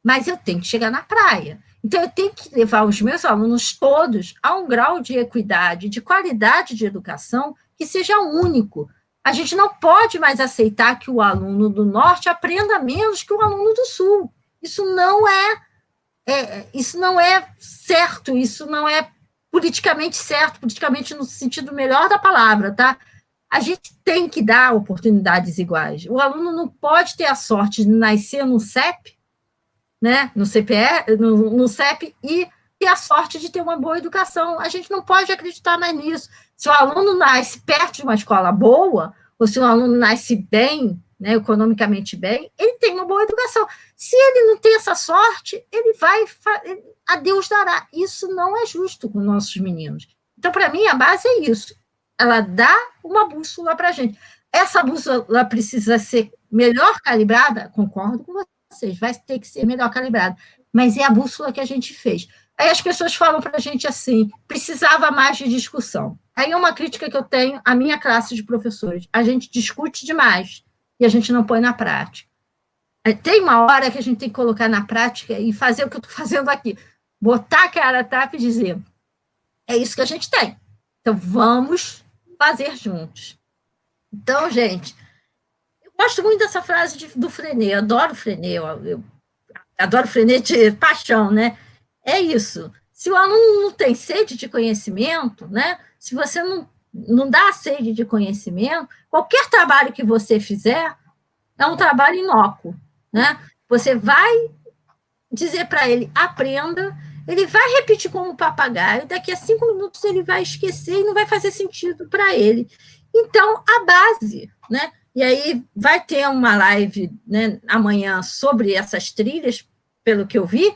Mas eu tenho que chegar na praia. Então, eu tenho que levar os meus alunos todos a um grau de equidade, de qualidade de educação que seja único. A gente não pode mais aceitar que o aluno do norte aprenda menos que o aluno do sul. Isso não é certo, isso não é politicamente certo, politicamente no sentido melhor da palavra, tá? A gente tem que dar oportunidades iguais. O aluno não pode ter a sorte de nascer no CEP, né, no CPE, no CEP, e ter a sorte de ter uma boa educação. A gente não pode acreditar mais nisso. Se o aluno nasce perto de uma escola boa, ou se o aluno nasce bem, né, economicamente bem, ele tem uma boa educação. Se ele não tem essa sorte, ele vai, a Deus dará. Isso não é justo com nossos meninos. Então, para mim, a base é isso. Ela dá uma bússola para a gente. Essa bússola precisa ser melhor calibrada? Concordo com vocês, vai ter que ser melhor calibrada. Mas é a bússola que a gente fez. Aí as pessoas falam para a gente assim, precisava mais de discussão. Aí é uma crítica que eu tenho à minha classe de professores. A gente discute demais e a gente não põe na prática. Tem uma hora que a gente tem que colocar na prática e fazer o que eu estou fazendo aqui. Botar a cara a tapa e dizer, é isso que a gente tem. Então, vamos fazer juntos. Então, gente, eu gosto muito dessa frase do Freinet, eu adoro Freinet, eu adoro Freinet de paixão, né? É isso. Se o aluno não tem sede de conhecimento, né? Se você não dá sede de conhecimento, qualquer trabalho que você fizer é um trabalho inócuo, né? Você vai dizer para ele, aprenda, ele vai repetir como papagaio, daqui a 5 minutos ele vai esquecer e não vai fazer sentido para ele. Então, a base, né? E aí vai ter uma live, né, amanhã sobre essas trilhas, pelo que eu vi,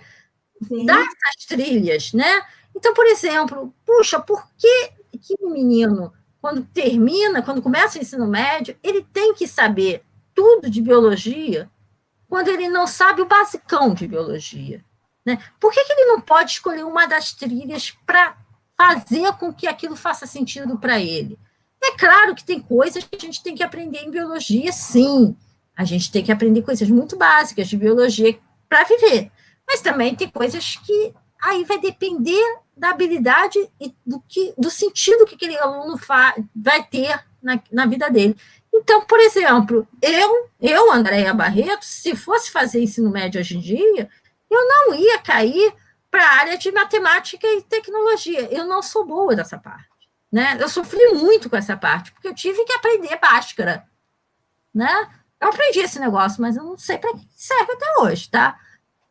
dessas trilhas, né? Então, por exemplo, puxa, por que o menino, quando começa o ensino médio, ele tem que saber tudo de biologia, quando ele não sabe o basicão de biologia, né? Por que ele não pode escolher uma das trilhas para fazer com que aquilo faça sentido para ele? É claro que tem coisas que a gente tem que aprender em biologia, sim. A gente tem que aprender coisas muito básicas de biologia para viver. Mas também tem coisas que aí vai depender da habilidade e do sentido que aquele aluno vai ter na vida dele. Então, por exemplo, eu, Andréia Barreto, se fosse fazer ensino médio hoje em dia, eu não ia cair para a área de matemática e tecnologia. Eu não sou boa dessa parte, né? Eu sofri muito com essa parte, porque eu tive que aprender Bhaskara, né? Eu aprendi esse negócio, mas eu não sei para que serve até hoje, tá?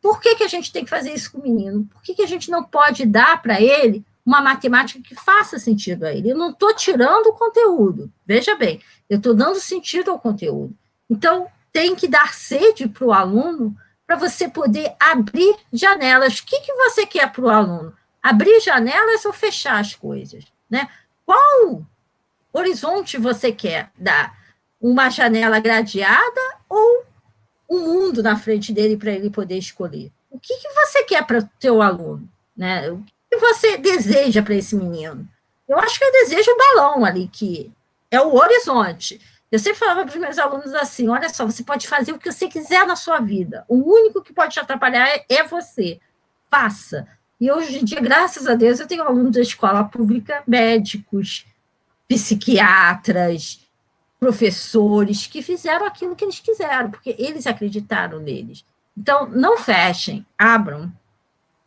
Por que a gente tem que fazer isso com o menino? Por que a gente não pode dar para ele uma matemática que faça sentido a ele? Eu não estou tirando o conteúdo, veja bem, eu estou dando sentido ao conteúdo. Então, tem que dar sede para o aluno para você poder abrir janelas. O que você quer para o aluno? Abrir janelas ou fechar as coisas, né? Qual horizonte você quer dar? Uma janela gradeada ou um mundo na frente dele para ele poder escolher? O que você quer para o teu aluno, né? O que você deseja para esse menino? Eu acho que eu desejo um balão ali, que é o horizonte. Eu sempre falava para os meus alunos assim, olha só, você pode fazer o que você quiser na sua vida. O único que pode te atrapalhar é você. Faça. E hoje em dia, graças a Deus, eu tenho alunos da escola pública, médicos, psiquiatras, professores que fizeram aquilo que eles quiseram, porque eles acreditaram neles. Então, não fechem, abram.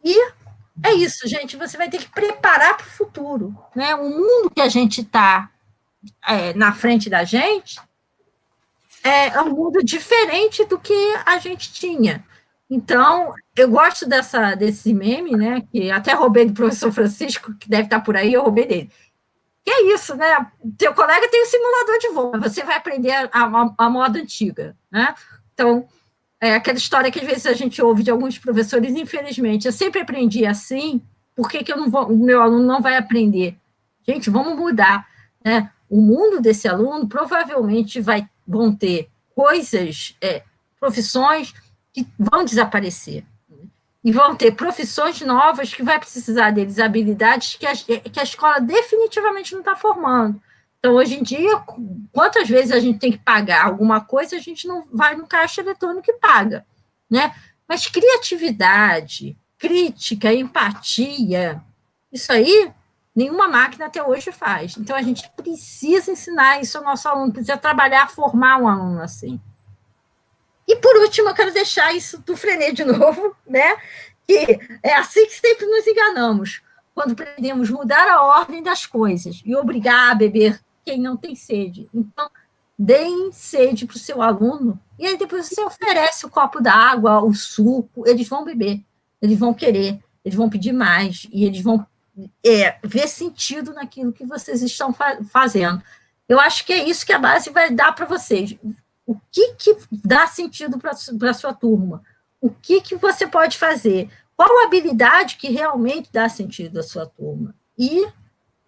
E é isso, gente. Você vai ter que preparar para o futuro, né? O mundo que a gente está na frente da gente é um mundo diferente do que a gente tinha. Então, eu gosto desse meme, né? Que até roubei do professor Francisco, que deve estar por aí, eu roubei dele. Que é isso, né? Teu colega tem um simulador de voo, você vai aprender a moda antiga, né? Então, é aquela história que às vezes a gente ouve de alguns professores, infelizmente, eu sempre aprendi assim, por que o meu aluno não vai aprender? Gente, vamos mudar, né? O mundo desse aluno provavelmente vão ter coisas, profissões que vão desaparecer. E vão ter profissões novas que vai precisar deles, habilidades que a escola definitivamente não está formando. Então, hoje em dia, quantas vezes a gente tem que pagar alguma coisa, a gente não vai no caixa eletrônico e paga, né? Mas criatividade, crítica, empatia, isso aí, nenhuma máquina até hoje faz. Então, a gente precisa ensinar isso ao nosso aluno, precisa trabalhar, formar um aluno assim. E, por último, eu quero deixar isso do Freinet de novo, né? Que é assim que sempre nos enganamos, quando pretendemos mudar a ordem das coisas e obrigar a beber quem não tem sede. Então, deem sede para o seu aluno, e aí depois você oferece o copo d'água, o suco, eles vão beber, eles vão querer, eles vão pedir mais, e eles vão ver sentido naquilo que vocês estão fazendo. Eu acho que é isso que a base vai dar para vocês. O que dá sentido para a sua turma? O que você pode fazer? Qual a habilidade que realmente dá sentido à sua turma? E,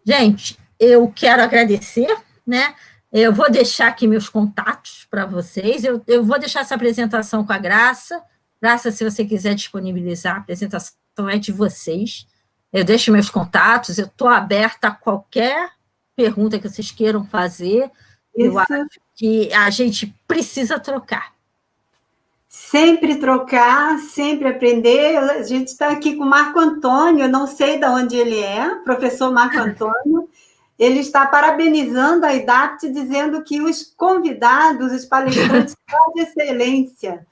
gente, eu quero agradecer, né? Eu vou deixar aqui meus contatos para vocês. Eu vou deixar essa apresentação com a Graça. Graça, se você quiser disponibilizar, a apresentação é de vocês. Eu deixo meus contatos, eu estou aberta a qualquer pergunta que vocês queiram fazer. Isso. Eu acho que a gente precisa trocar. Sempre trocar, sempre aprender. A gente está aqui com o Marco Antônio, eu não sei de onde ele é, professor Marco Antônio. Ele está parabenizando a IDAPT, dizendo que os convidados, os palestrantes, são de excelência.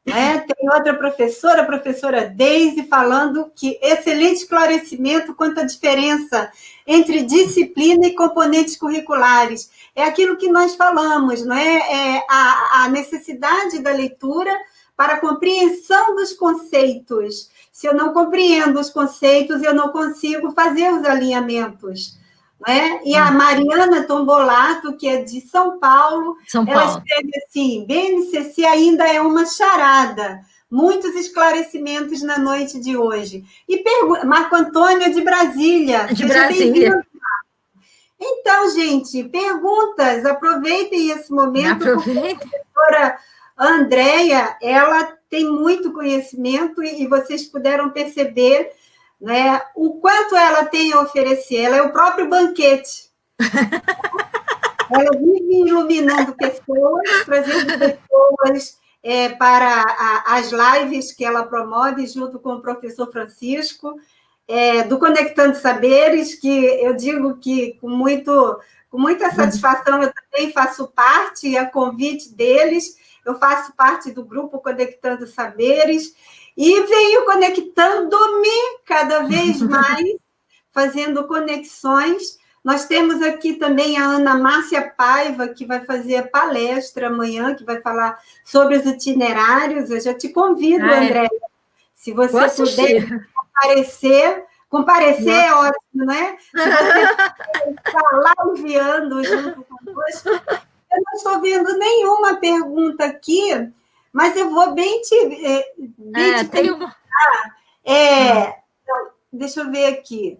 né? Tem outra professora, a professora Deise, falando que excelente esclarecimento quanto à diferença entre disciplina e componentes curriculares. É aquilo que nós falamos, não é? É a necessidade da leitura para a compreensão dos conceitos. Se eu não compreendo os conceitos, eu não consigo fazer os alinhamentos. Né? E a Mariana Tombolato, que é de São Paulo, ela escreve assim: BNCC ainda é uma charada, muitos esclarecimentos na noite de hoje. E Marco Antônio de Brasília. De Brasília. Então, gente, perguntas, aproveitem esse momento, porque a professora Andréia, ela tem muito conhecimento e vocês puderam perceber, né, o quanto ela tem a oferecer. Ela é o próprio banquete. Ela vive iluminando pessoas, trazendo pessoas para as lives que ela promove junto com o professor Francisco, do Conectando Saberes, que eu digo que com muita satisfação eu também faço parte, a convite deles, eu faço parte do grupo Conectando Saberes, e venho conectando-me cada vez mais, fazendo conexões. Nós temos aqui também a Ana Márcia Paiva, que vai fazer a palestra amanhã, que vai falar sobre os itinerários. Eu já te convido, André, se você puder comparecer é ótimo, né? Se você estar liveando junto conosco. Eu não estou vendo nenhuma pergunta aqui, mas eu vou bem te perguntar. Deixa eu ver aqui.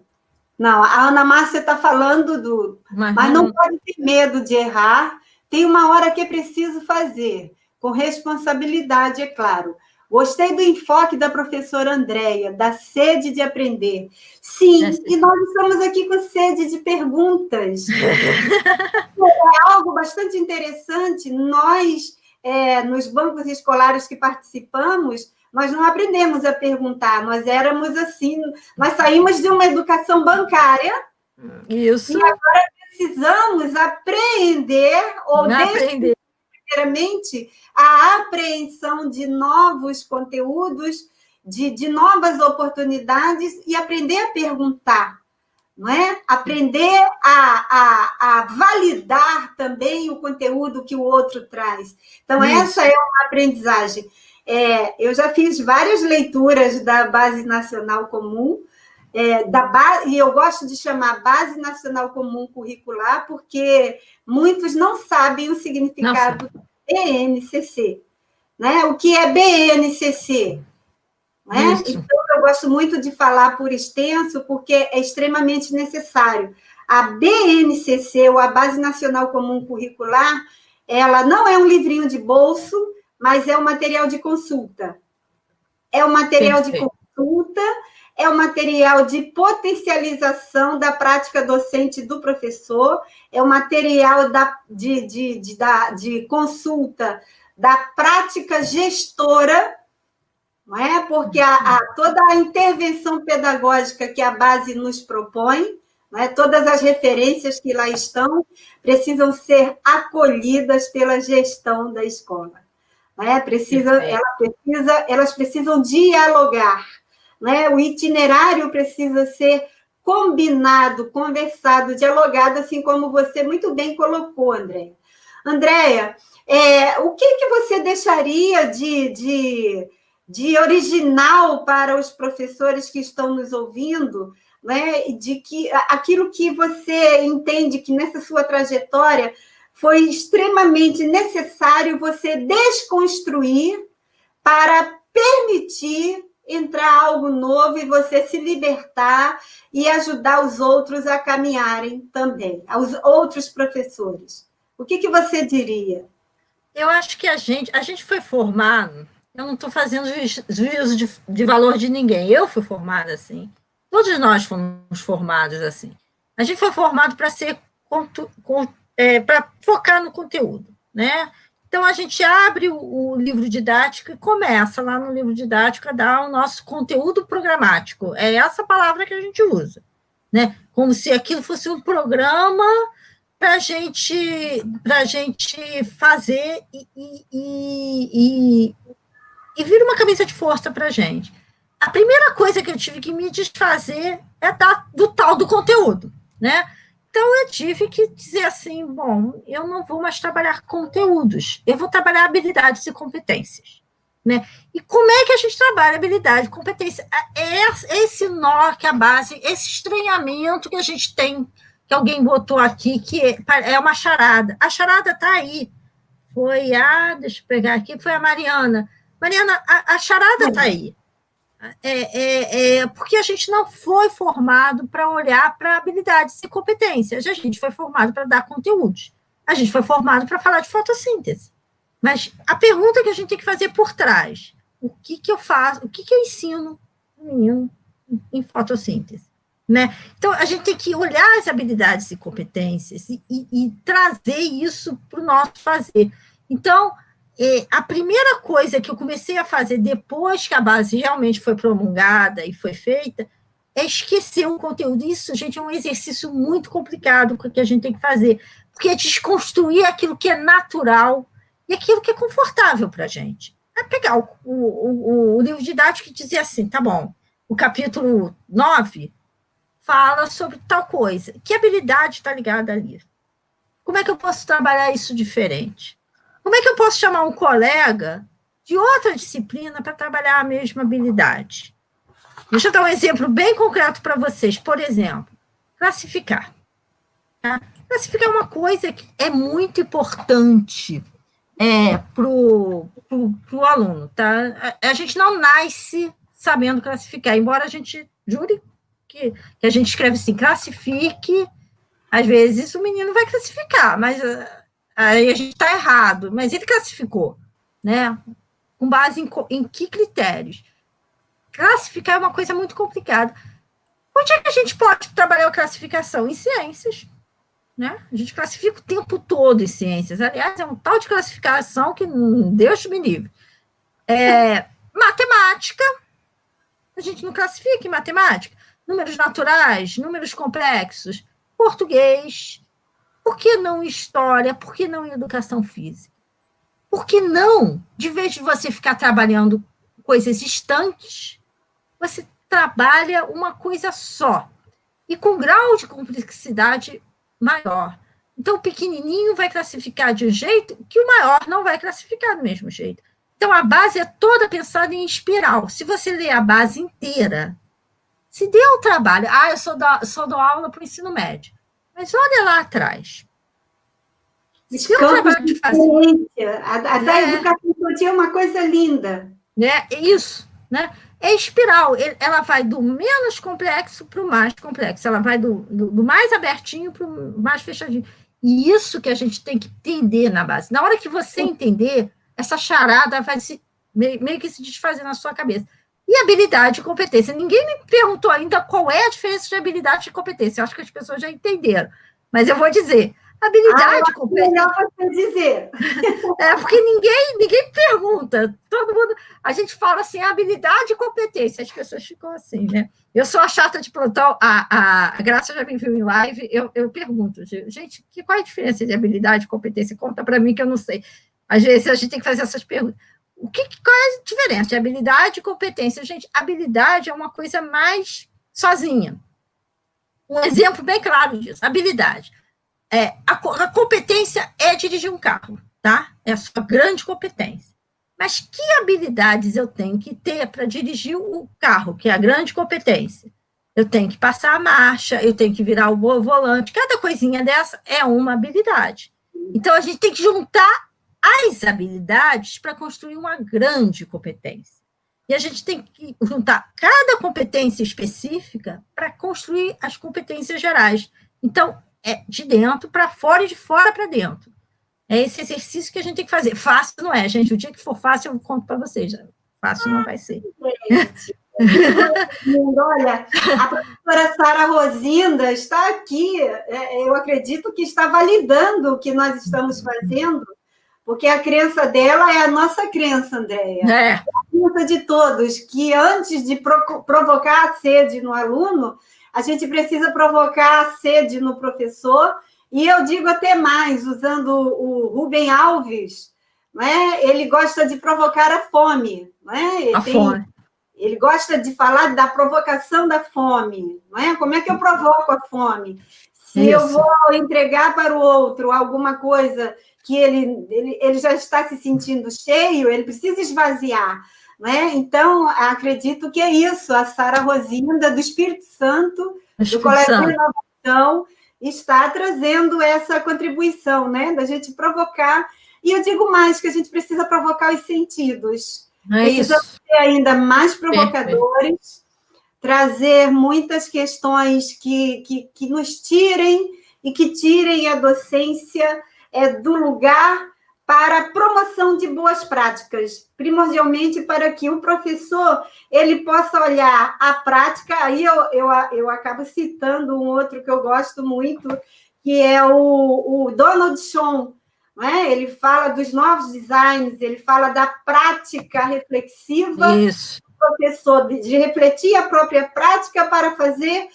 Não, a Ana Márcia está falando mas não pode ter medo de errar. Tem uma hora que é preciso fazer, com responsabilidade, é claro. Gostei do enfoque da professora Andréia, da sede de aprender. Sim, e nós estamos aqui com sede de perguntas. É algo bastante interessante. Nós, nos bancos escolares que participamos, nós não aprendemos a perguntar, nós éramos assim, nós saímos de uma educação bancária. Isso. E agora precisamos aprender, primeiramente, a apreensão de novos conteúdos, de novas oportunidades e aprender a perguntar, não é? Aprender a validar também o conteúdo que o outro traz. Então, essa é uma aprendizagem. Eu já fiz várias leituras da Base Nacional Comum, e eu gosto de chamar Base Nacional Comum Curricular, porque muitos não sabem o significado do BNCC. Né? O que é BNCC? Né? Então, eu gosto muito de falar por extenso, porque é extremamente necessário. A BNCC, ou a Base Nacional Comum Curricular, ela não é um livrinho de bolso, mas é um material de consulta. É um material de consulta, é um material de potencialização da prática docente do professor, é um material de consulta da prática gestora, não é? Porque toda a intervenção pedagógica que a base nos propõe, não é? Todas as referências que lá estão, precisam ser acolhidas pela gestão da escola. Elas precisam dialogar. Né? O itinerário precisa ser combinado, conversado, dialogado, assim como você muito bem colocou, Andréia. Andréia, o que você deixaria de original para os professores que estão nos ouvindo, né? De que aquilo que você entende que nessa sua trajetória foi extremamente necessário você desconstruir para permitir entrar algo novo e você se libertar e ajudar os outros a caminharem também, os outros professores. O que você diria? Eu acho que a gente foi formado, eu não estou fazendo juízo de valor de ninguém, eu fui formada assim, todos nós fomos formados assim. A gente foi formado para ser para focar no conteúdo, né? Então, a gente abre o livro didático e começa lá no livro didático a dar o nosso conteúdo programático. É essa palavra que a gente usa, né? Como se aquilo fosse um programa para a gente fazer e e vira uma camisa de força para a gente. A primeira coisa que eu tive que me desfazer é do tal do conteúdo, né? Então, eu tive que dizer assim, bom, eu não vou mais trabalhar conteúdos, eu vou trabalhar habilidades e competências, né? E como é que a gente trabalha habilidade e competência? É esse nó que é a base, esse estranhamento que a gente tem, que alguém botou aqui, que é uma charada. A charada está aí. Deixa eu pegar aqui, foi a Mariana. Mariana, a charada está aí. Porque a gente não foi formado para olhar para habilidades e competências, a gente foi formado para dar conteúdos, a gente foi formado para falar de fotossíntese. Mas a pergunta que a gente tem que fazer por trás, o que eu faço, o que eu ensino o menino em fotossíntese? Né? Então, a gente tem que olhar as habilidades e competências e trazer isso para o nosso fazer. Então, a primeira coisa que eu comecei a fazer depois que a base realmente foi promulgada e foi feita é esquecer o conteúdo. Isso, gente, é um exercício muito complicado que a gente tem que fazer, porque é desconstruir aquilo que é natural e aquilo que é confortável para a gente. É pegar o livro didático e dizer assim, tá bom, o capítulo 9 fala sobre tal coisa. Que habilidade está ligada ali? Como é que eu posso trabalhar isso diferente? Como é que eu posso chamar um colega de outra disciplina para trabalhar a mesma habilidade? Deixa eu dar um exemplo bem concreto para vocês. Por exemplo, classificar. Tá? Classificar é uma coisa que é muito importante para o aluno. Tá? A gente não nasce sabendo classificar, embora a gente jure que a gente escreve assim, classifique, às vezes o menino vai classificar, mas aí a gente está errado, mas ele classificou, né? Com base em que critérios? Classificar é uma coisa muito complicada. Onde é que a gente pode trabalhar a classificação? Em ciências, né? A gente classifica o tempo todo em ciências. Aliás, é um tal de classificação que Deus me livre. Matemática, a gente não classifica em matemática. Números naturais, números complexos, português. Por que não história? Por que não educação física? Por que não, de vez de você ficar trabalhando coisas estanques, você trabalha uma coisa só, e com grau de complexidade maior. Então, o pequenininho vai classificar de um jeito que o maior não vai classificar do mesmo jeito. Então, a base é toda pensada em espiral. Se você ler a base inteira, se deu o trabalho, eu só dou aula para o ensino médio, mas olha lá atrás. Os campos de diferença. A educação infantil é uma coisa linda. É isso, né? É espiral, ela vai do menos complexo para o mais complexo, ela vai do mais abertinho para o mais fechadinho. E isso que a gente tem que entender na base. Na hora que você entender, essa charada vai meio que se desfazer na sua cabeça. E habilidade e competência. Ninguém me perguntou ainda qual é a diferença de habilidade e competência. Eu acho que as pessoas já entenderam. Mas eu vou dizer. Habilidade e competência. Melhor você dizer. Porque ninguém pergunta. Todo mundo. A gente fala assim, habilidade e competência. As pessoas ficam assim, né? Eu sou a chata de plantão. A Graça já me viu em live. Eu pergunto, gente, qual é a diferença de habilidade e competência? Conta para mim que eu não sei. Às vezes a gente tem que fazer essas perguntas. Qual é a diferença de habilidade e competência? Gente, habilidade é uma coisa mais sozinha. Um exemplo bem claro disso. Habilidade. A competência é dirigir um carro, tá? É a sua grande competência. Mas que habilidades eu tenho que ter para dirigir o carro, que é a grande competência? Eu tenho que passar a marcha, eu tenho que virar o volante. Cada coisinha dessa é uma habilidade. Então, a gente tem que juntar as habilidades para construir uma grande competência. E a gente tem que juntar cada competência específica para construir as competências gerais. Então, é de dentro para fora e de fora para dentro. É esse exercício que a gente tem que fazer. Fácil não é, gente. O dia que for fácil, eu conto para vocês. Fácil não vai ser. Gente, olha, a professora Sara Rosinda está aqui. Eu acredito que está validando o que nós estamos fazendo, porque a crença dela é a nossa crença, Andréia. A crença de todos, que antes de provocar a sede no aluno, a gente precisa provocar a sede no professor, e eu digo até mais, usando o Rubem Alves, não é? Ele gosta de provocar a fome, não é? Fome. Ele gosta de falar da provocação da fome, não é? Como é que eu provoco a fome? Se Isso. eu vou entregar para o outro alguma coisa que ele já está se sentindo cheio, ele precisa esvaziar, não é? Então, acredito que é isso. A Sara Rosinda, do Espírito Santo, do Colégio de Inovação, está trazendo essa contribuição, né? Da gente provocar. E eu digo mais, que a gente precisa provocar os sentidos. Precisamos ser ainda mais provocadores, trazer muitas questões que nos tirem e que tirem a docência do lugar para a promoção de boas práticas, primordialmente para que o professor ele possa olhar a prática. Aí eu acabo citando um outro que eu gosto muito, que é o Donald Schoen. Não é? Ele fala dos novos designs, ele fala da prática reflexiva. Isso. Do professor, de refletir a própria prática para fazer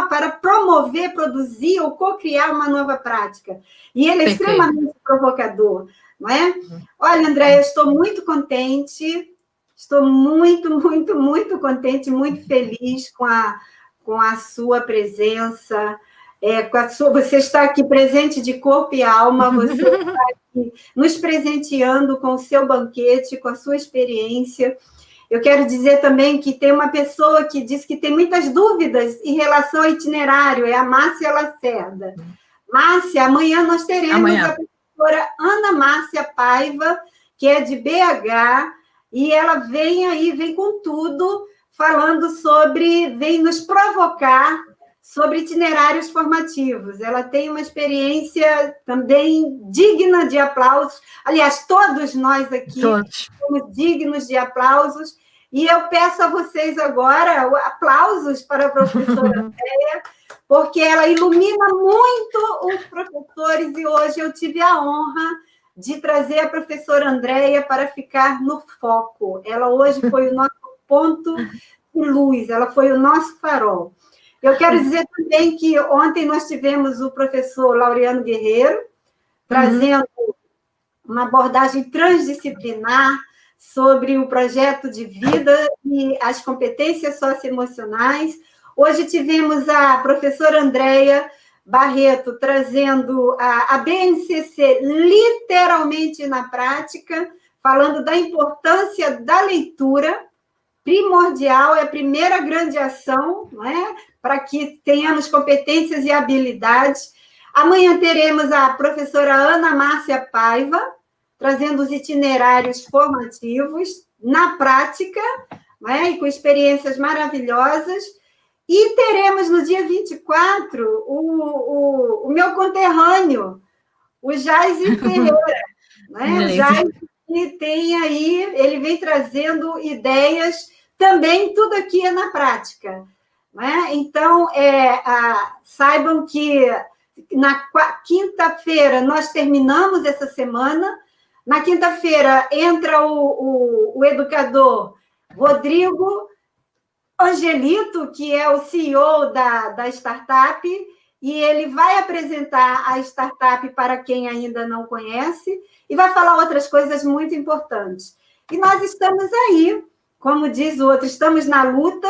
para promover, produzir ou co-criar uma nova prática. E ele é extremamente provocador, não é? Olha, Andréia, eu estou muito contente, estou muito, muito, muito contente, muito feliz com a sua presença. Você está aqui presente de corpo e alma, você está aqui nos presenteando com o seu banquete, com a sua experiência. Eu quero dizer também que tem uma pessoa que diz que tem muitas dúvidas em relação ao itinerário, é a Márcia Lacerda. Márcia, amanhã nós teremos a professora Ana Márcia Paiva, que é de BH, e ela vem com tudo, falando vem nos provocar sobre itinerários formativos. Ela tem uma experiência também digna de aplausos. Aliás, todos nós aqui somos dignos de aplausos. E eu peço a vocês agora aplausos para a professora Andréia, porque ela ilumina muito os professores, e hoje eu tive a honra de trazer a professora Andréia para ficar no foco. Ela hoje foi o nosso ponto de luz, ela foi o nosso farol. Eu quero dizer também que ontem nós tivemos o professor Laureano Guerreiro, trazendo uma abordagem transdisciplinar sobre o projeto de vida e as competências socioemocionais. Hoje tivemos a professora Andréia Barreto trazendo a BNCC literalmente na prática, falando da importância da leitura, primordial, é a primeira grande ação, não é? Para que tenhamos competências e habilidades. Amanhã teremos a professora Ana Márcia Paiva, trazendo os itinerários formativos na prática, não é? E com experiências maravilhosas. E teremos no dia 24 o meu conterrâneo, o Jaise Ferreira. Né? O Jaise tem aí, ele vem trazendo ideias, também tudo aqui é na prática. Né? Então, saibam que na quinta-feira nós terminamos essa semana. Na quinta-feira entra o educador Rodrigo Angelito, que é o CEO da startup, e ele vai apresentar a startup para quem ainda não conhece e vai falar outras coisas muito importantes. E nós estamos aí, como diz o outro, estamos na luta,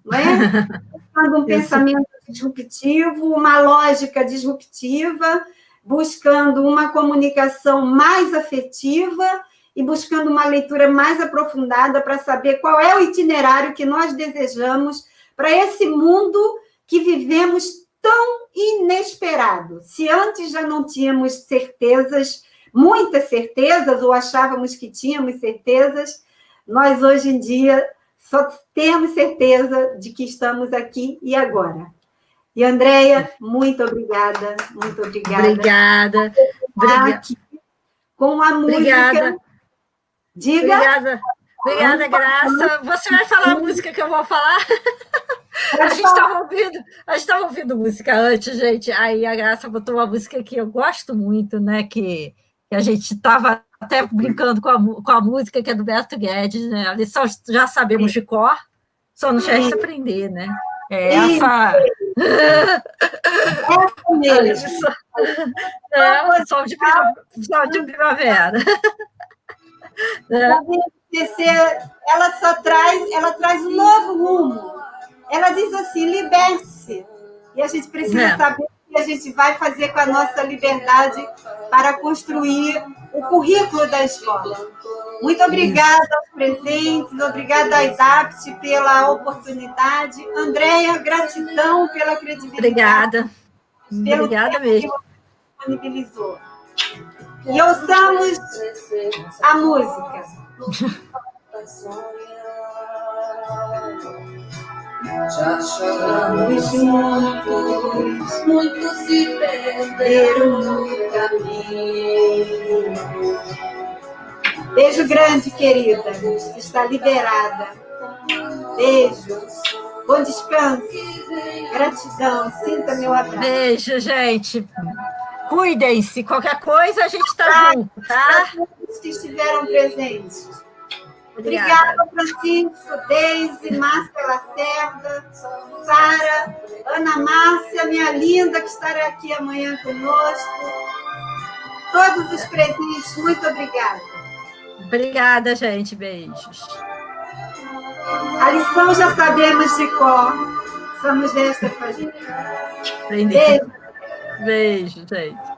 não é? Buscando um pensamento disruptivo, uma lógica disruptiva, buscando uma comunicação mais afetiva e buscando uma leitura mais aprofundada para saber qual é o itinerário que nós desejamos para esse mundo que vivemos tão inesperado. Se antes já não tínhamos certezas, muitas certezas, ou achávamos que tínhamos certezas, nós hoje em dia só temos certeza de que estamos aqui e agora. E, Andréia, muito obrigada, muito obrigada. Obrigada. Aqui, com a música... Obrigada. Diga. Obrigada, Graça. Você vai falar a música que eu vou falar? A gente estava ouvindo música antes, gente. Aí a Graça botou uma música que eu gosto muito, né? Que a gente estava até brincando com a música, que é do Beto Guedes, né? Ali já sabemos de cor, só não resta aprender, né? Essa mesmo. Sol de primavera. A BNCC, ela traz um novo rumo. Ela diz assim, liberte-se. E a gente precisa saber o que a gente vai fazer com a nossa liberdade para construir o currículo da escola. Muito obrigada aos presentes, obrigada à IDAPT pela oportunidade. Andréia, gratidão pela credibilidade. Obrigada mesmo. Que você disponibilizou. E ouçamos a música. Já choramos juntos, muitos se perderam no caminho. Beijo grande, querida. Está liberada. Beijo. Bom descanso. Gratidão. Sinta meu abraço. Beijo, gente. Cuidem-se. Qualquer coisa, a gente está junto, tá? Todos que estiveram presentes. Obrigada, Francisco, Deise, Márcia Lacerda, Sara, Ana Márcia, minha linda, que estará aqui amanhã conosco. Todos os presentes, muito obrigada. Obrigada, gente. Beijos. A lição já sabemos de cor. Somos desta família. Beijo, gente.